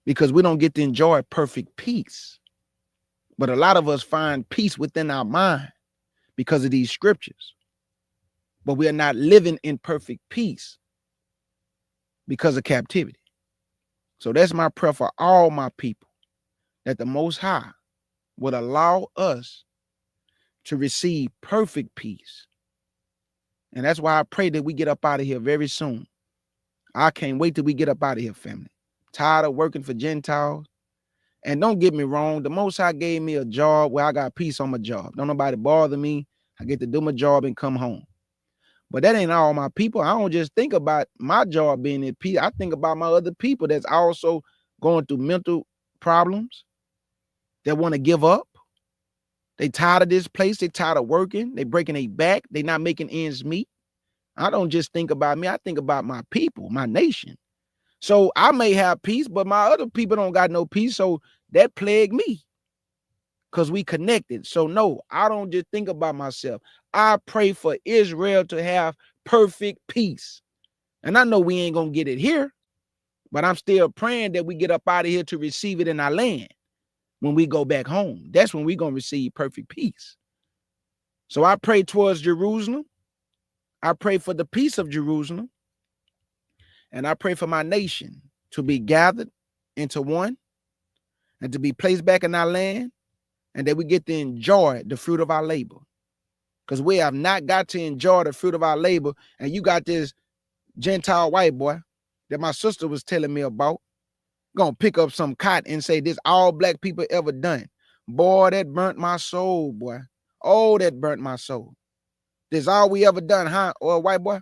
Because we don't get to enjoy perfect peace. But a lot of us find peace within our mind because of these scriptures. But we are not living in perfect peace because of captivity. So that's my prayer for all my people, that the Most High would allow us to receive perfect peace. And that's why I pray that we get up out of here very soon. I can't wait till we get up out of here, family. Tired of working for Gentiles. And don't get me wrong, the Most High gave me a job where I got peace on my job. Don't nobody bother me. I get to do my job and come home. But that ain't all my people. I don't just think about my job being in peace. I think about my other people that's also going through mental problems, that want to give up. They tired of this place. They tired of working. They breaking their back. They not making ends meet. I don't just think about me. I think about my people, my nation. So I may have peace, but my other people don't got no peace. So that plague me because we connected. So no, I don't just think about myself. I pray for Israel to have perfect peace. And I know we ain't going to get it here, but I'm still praying that we get up out of here to receive it in our land. When we go back home, that's when we're going to receive perfect peace. So I pray towards Jerusalem. I pray for the peace of Jerusalem. And I pray for my nation to be gathered into one and to be placed back in our land, and that we get to enjoy the fruit of our labor. Because we have not got to enjoy the fruit of our labor. And you got this Gentile white boy that my sister was telling me about, gonna pick up some cotton and say this all black people ever done. Boy, that burnt my soul, boy. Oh, that burnt my soul. This all we ever done, huh? Or white boy?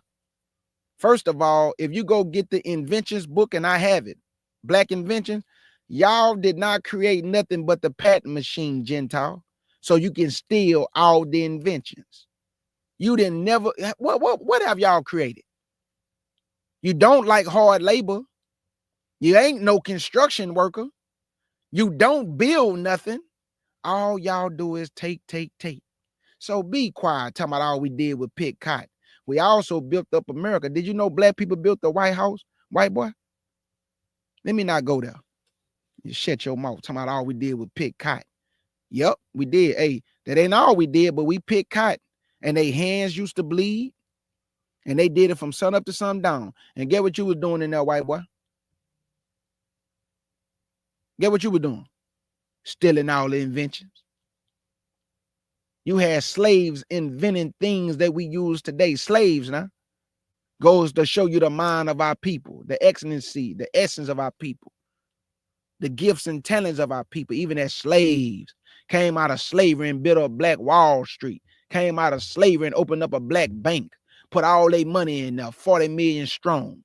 First of all, if you go get the inventions book, and I have it, Black Inventions, y'all did not create nothing but the patent machine, Gentile, so you can steal all the inventions. You didn't never, what have y'all created? You don't like hard labor. You ain't no construction worker. You don't build nothing. All y'all do is take. So be quiet, talking about all we did was pick cotton. We also built up America. Did you know black people built the White House, white boy? Let me not go there. You shut your mouth, talking about all we did was pick cotton. Yep, we did. Hey, that ain't all we did, but we picked cotton. And their hands used to bleed. And they did it from sun up to sundown. And get what you was doing in there, white boy? Get what you were doing? Stealing all the inventions. You had slaves inventing things that we use today. Slaves now. Goes to show you the mind of our people, the excellency, the essence of our people, the gifts and talents of our people, even as slaves came out of slavery and built a black Wall Street, came out of slavery and opened up a black bank, put all their money in there, 40 million strong.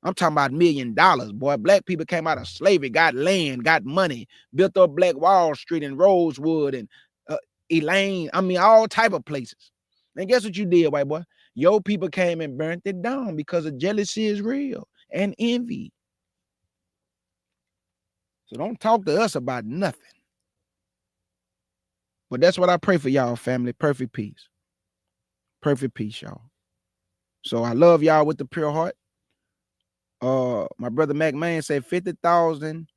I'm talking about $1 million, boy. Black people came out of slavery, got land, got money, built up Black Wall Street and Rosewood and Elaine. I mean, all type of places. And guess what you did, white boy? Your people came and burnt it down because of jealousy is real and envy. So don't talk to us about nothing. But that's what I pray for y'all, family. Perfect peace. Perfect peace, y'all. So I love y'all with the pure heart. My brother McMahon said 50,000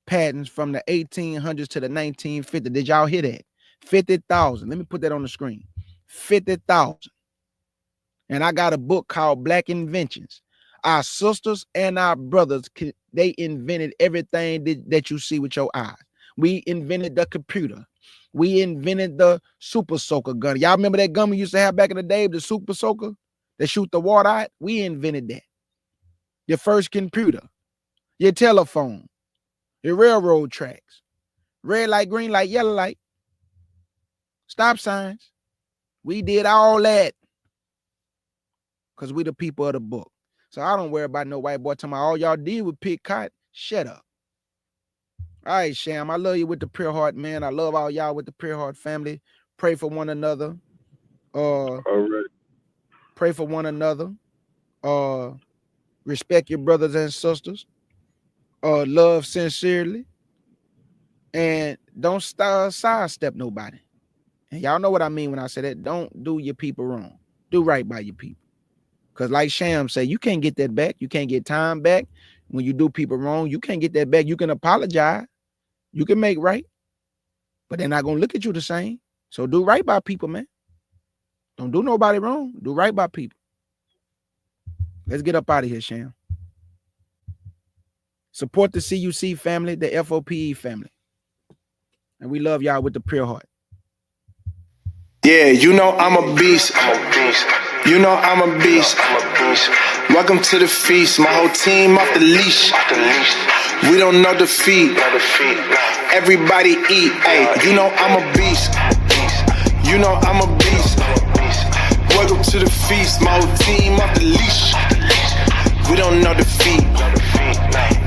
patents from the 1800s to the 1950s. Did y'all hear that? 50,000. Let me put that on the screen. 50,000. And I got a book called Black Inventions. Our sisters and our brothers, they invented everything that you see with your eyes. We invented the computer. We invented the super soaker gun. Y'all remember that gun we used to have back in the day, the super soaker that shoot the water out? We invented that. Your first computer, your telephone, your railroad tracks, red light, green light, yellow light, stop signs. We did all that because we the people of the book. So I don't worry about no white boy talking about all y'all did was pick cotton. Shut up. All right, Sham. I love you with the pure heart, man. I love all y'all with the pure heart family. Pray for one another. All right. Pray for one another. Respect your brothers and sisters. Love sincerely. And don't sidestep nobody. And y'all know what I mean when I say that. Don't do your people wrong. Do right by your people. Because like Sham said, you can't get that back. You can't get time back. When you do people wrong, you can't get that back. You can apologize. You can make right. But they're not going to look at you the same. So do right by people, man. Don't do nobody wrong. Do right by people. Let's get up out of here, Sham. Support the CUC family, the FOPE family. And we love y'all with the pure heart. Yeah, you know I'm a beast. You know I'm a beast. Welcome to the feast. My whole team off the leash. We don't know defeat. Everybody eat. Hey, you know I'm a beast. You know I'm a beast. Welcome to the feast. My whole team off the leash. We don't know defeat.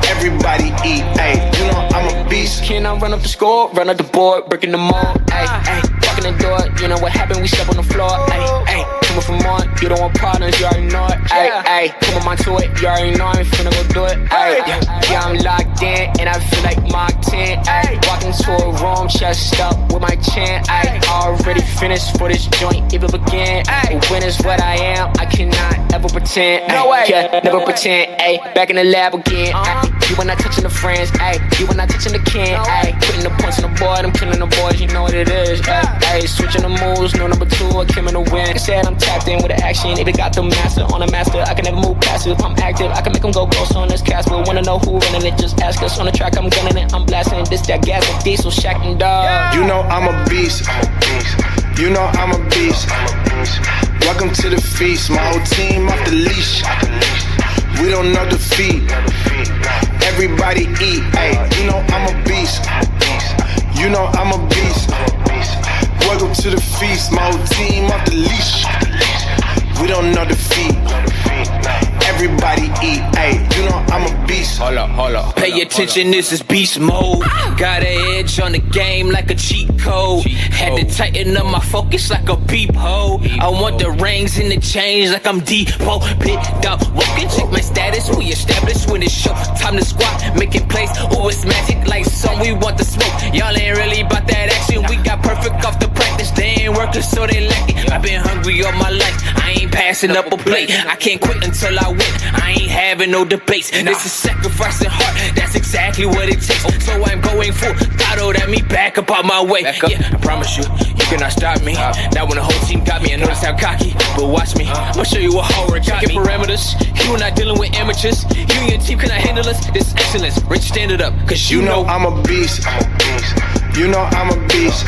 Everybody eat. Hey, you know I'm a beast. Can I run up the score, run up the board, breaking them all? Ay, ay, walking the door, you know what happened? We step on the floor. Ay, ay, coming from on, you don't want partners, you already know it. Ay, ay, come on to it, you already know I'm finna go do it. Ay, yeah, I'm locked in, and I feel like Mark 10. Ay, walking to a room, chest up with my chin. Ay, already finished for this joint, if it begin. Ay, when is what I am, I cannot ever pretend. Ay, no way, yeah, never pretend. Ay, back in the lab again. Ay, you were not touching the friends, ayy. You were not touching the kin, ayy. Putting the points on the board, I'm killing the boys, you know what it is, ayy. Switching the moves, no number 2, I came in the win. Said I'm tapped in with the action. If it got the master on the master, I can never move passive. I'm active, I can make them go ghost on this cast. But wanna know who running it, just ask us. On the track, I'm gunning it, I'm blasting. This that gas and diesel, Shaq and dog. You know I'm a beast. You know I'm a beast. Welcome to the feast. My whole team off the leash. We don't know defeat. Everybody eat. Hey, you know I'm a beast. You know I'm a beast. Welcome to the feast. My whole team off the leash. We don't know defeat. Everybody eat. Hey, you know I'm a beast. Hold up. Pay attention, this is beast mode. Got an edge on the game like a cheat code. Had to tighten up my focus like a peephole. I want the rings and the chains like I'm Depot. Picked up, walking, check my status. We established when it's show. Time to squat, making plays. Ooh, it's magic like some. We want the smoke. Y'all ain't really about that action. We got perfect off the practice. They ain't working, so they lack it. I've been hungry all my life. I ain't passing up a plate. I can't quit until I win. I ain't having no debates. This is sacrificing heart. That's exactly what it takes. So I'm going full throttle at me, back up on my way. Yeah, I promise you, you cannot stop me. Now when the whole team got me, I notice I'm cocky. But watch me, I'ma show you what hard got me. Parameters, you not dealing with amateurs. You and your team cannot handle us. This excellence, Rich, stand it up, cause you know I'm a beast. You know I'm a beast.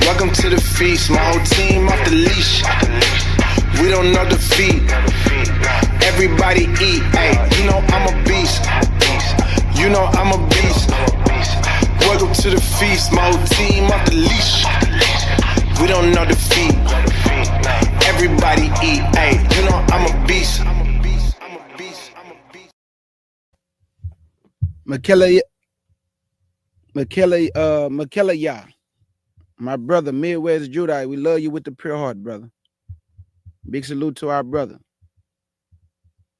Welcome to the feast. My whole team off the leash. We don't know defeat. Everybody eat. Hey, you know I'm a beast. You know I'm a beast. Welcome to the feast. My whole team off the leash. We don't know defeat. Everybody eat. Hey, you know I'm a beast. Makela, yeah. My brother, Midwest Kjudah, we love you with the pure heart, brother. Big salute to our brother.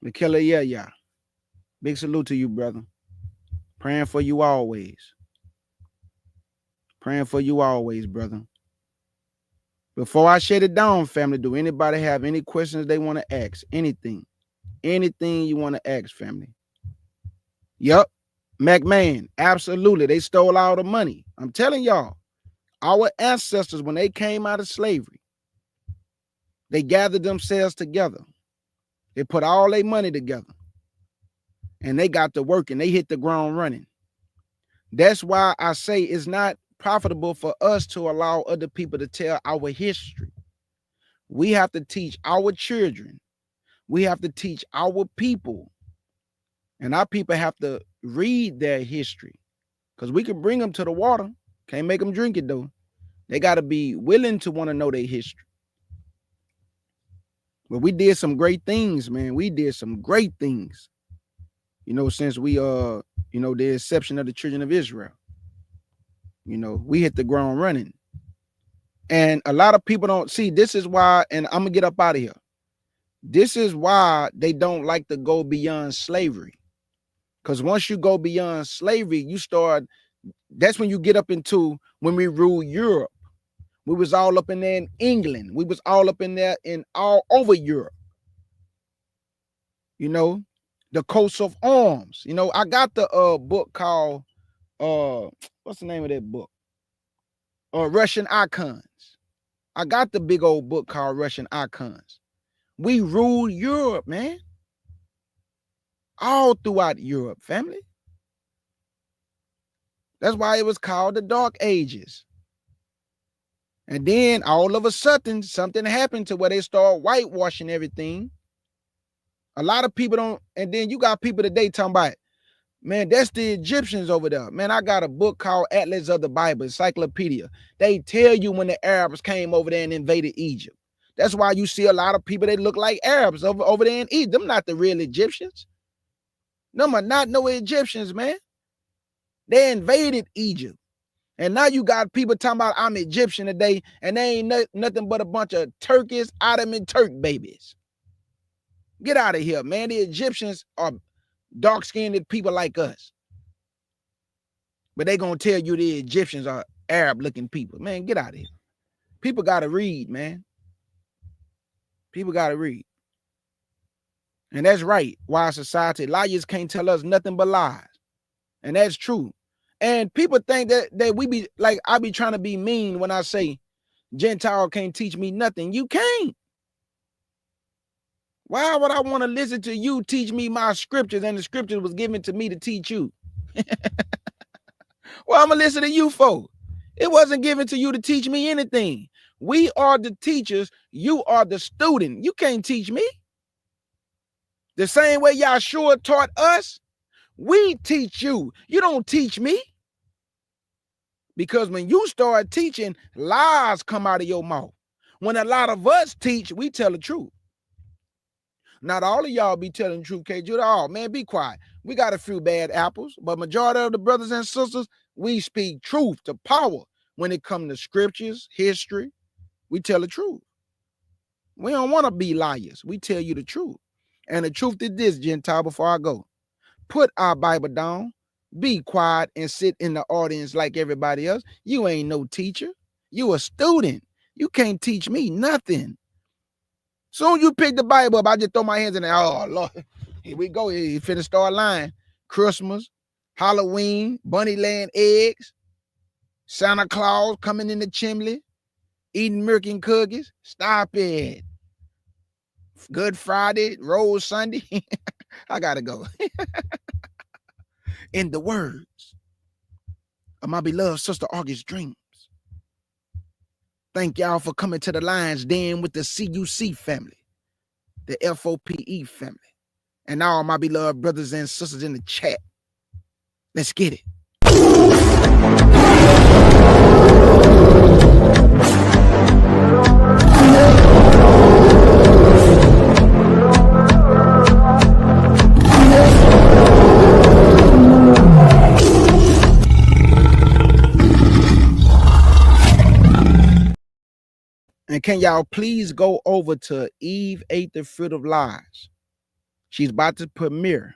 Makela, yeah. Big salute to you, brother. Praying for you always. Praying for you always, brother. Before I shut it down, family, do anybody have any questions they want to ask? Anything you want to ask, family? Yup. McMahon, absolutely. They stole all the money. I'm telling y'all, our ancestors, when they came out of slavery, they gathered themselves together. They put all their money together. And they got to work and they hit the ground running. That's why I say it's not profitable for us to allow other people to tell our history. We have to teach our children. We have to teach our people. And our people have to read their history. Because we can bring them to the water. Can't make them drink it, though. They got to be willing to want to know their history. But we did some great things, man. We did some great things. since we the exception of the children of Israel. We hit the ground running. And a lot of people don't see, this is why, and I'm gonna get up out of here. This is why they don't like to go beyond slavery. Because once you go beyond slavery, that's when you get up into when we ruled Europe. We was all up in there in England. We was all up in there in all over Europe. The coats of arms. I got the book called what's the name of that book? Russian Icons. I got the big old book called Russian Icons. We ruled Europe, man. All throughout Europe, family. That's why it was called the Dark Ages. And then all of a sudden, something happened to where they start whitewashing everything. A lot of people don't, and then you got people today talking about, man, that's the Egyptians over there. Man, I got a book called Atlas of the Bible, Encyclopedia. They tell you when the Arabs came over there and invaded Egypt. That's why you see a lot of people that look like Arabs over there in Egypt. Them not the real Egyptians. Them are not no Egyptians, man. They invaded Egypt. And now you got people talking about I'm Egyptian today, and they ain't nothing but a bunch of Turkish, Ottoman Turk babies. Get out of here, man. The Egyptians are dark-skinned people like us. But they gonna tell you the Egyptians are Arab-looking people. Man, get out of here. People gotta read, man. People gotta read. And that's right. Why society, liars can't tell us nothing but lies. And that's true. And people think that we be like, I be trying to be mean when I say Gentile can't teach me nothing. You can't. Why would I want to listen to you teach me my scriptures and the scriptures was given to me to teach you? Well, I'm going to listen to you for. It wasn't given to you to teach me anything. We are the teachers. You are the student. You can't teach me. The same way Yahshua taught us, we teach you. You don't teach me. Because when you start teaching, lies come out of your mouth. When a lot of us teach, we tell the truth. Not all of y'all be telling the truth, Kjudah. Oh, man, be quiet. We got a few bad apples, but majority of the brothers and sisters, we speak truth to power. When it comes to scriptures, history, we tell the truth. We don't want to be liars. We tell you the truth. And the truth is this, Gentile, before I go. Put our Bible down. Be quiet and sit in the audience like everybody else. You ain't no teacher. You a student. You can't teach me nothing. Soon you pick the Bible up, I just throw my hands in there. Oh, Lord. Here we go. You finna start lying. Christmas, Halloween, bunny laying eggs, Santa Claus coming in the chimney, eating milk and cookies. Stop it. Good Friday, Rose Sunday. I gotta go. In the words of my beloved sister August Dreams. Thank y'all for coming to the Lions Den with the CUC family, the FOPE family, and all my beloved brothers and sisters in the chat. Let's get it. And can y'all please go over to Eve Ate the Fruit of Lies? She's about to premiere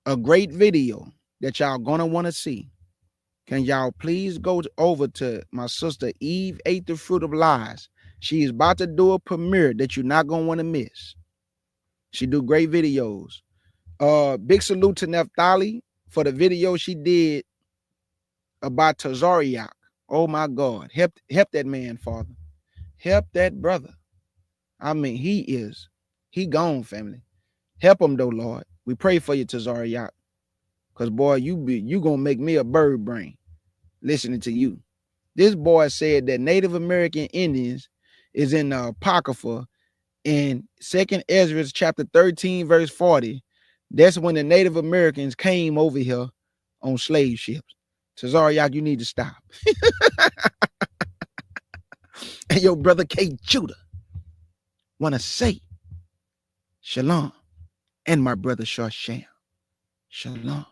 a great video that y'all gonna want to see. Can y'all please go over to my sister Eve Ate the Fruit of Lies? She's about to do a premiere that you're not gonna want to miss. She do great videos. Big salute to Naphtali for the video she did about Tazariak. Oh my God, help that man, Father. Help that brother. I mean, he gone, family. Help him though, Lord. We pray for you, Tazariak. Because boy, you gonna make me a bird brain listening to you. This boy said that Native American Indians is in the Apocrypha in 2nd Ezra chapter 13, verse 40. That's when the Native Americans came over here on slave ships. Tazariak, you need to stop. And your brother Kjudah want to say shalom, and my brother Sham. Shalom.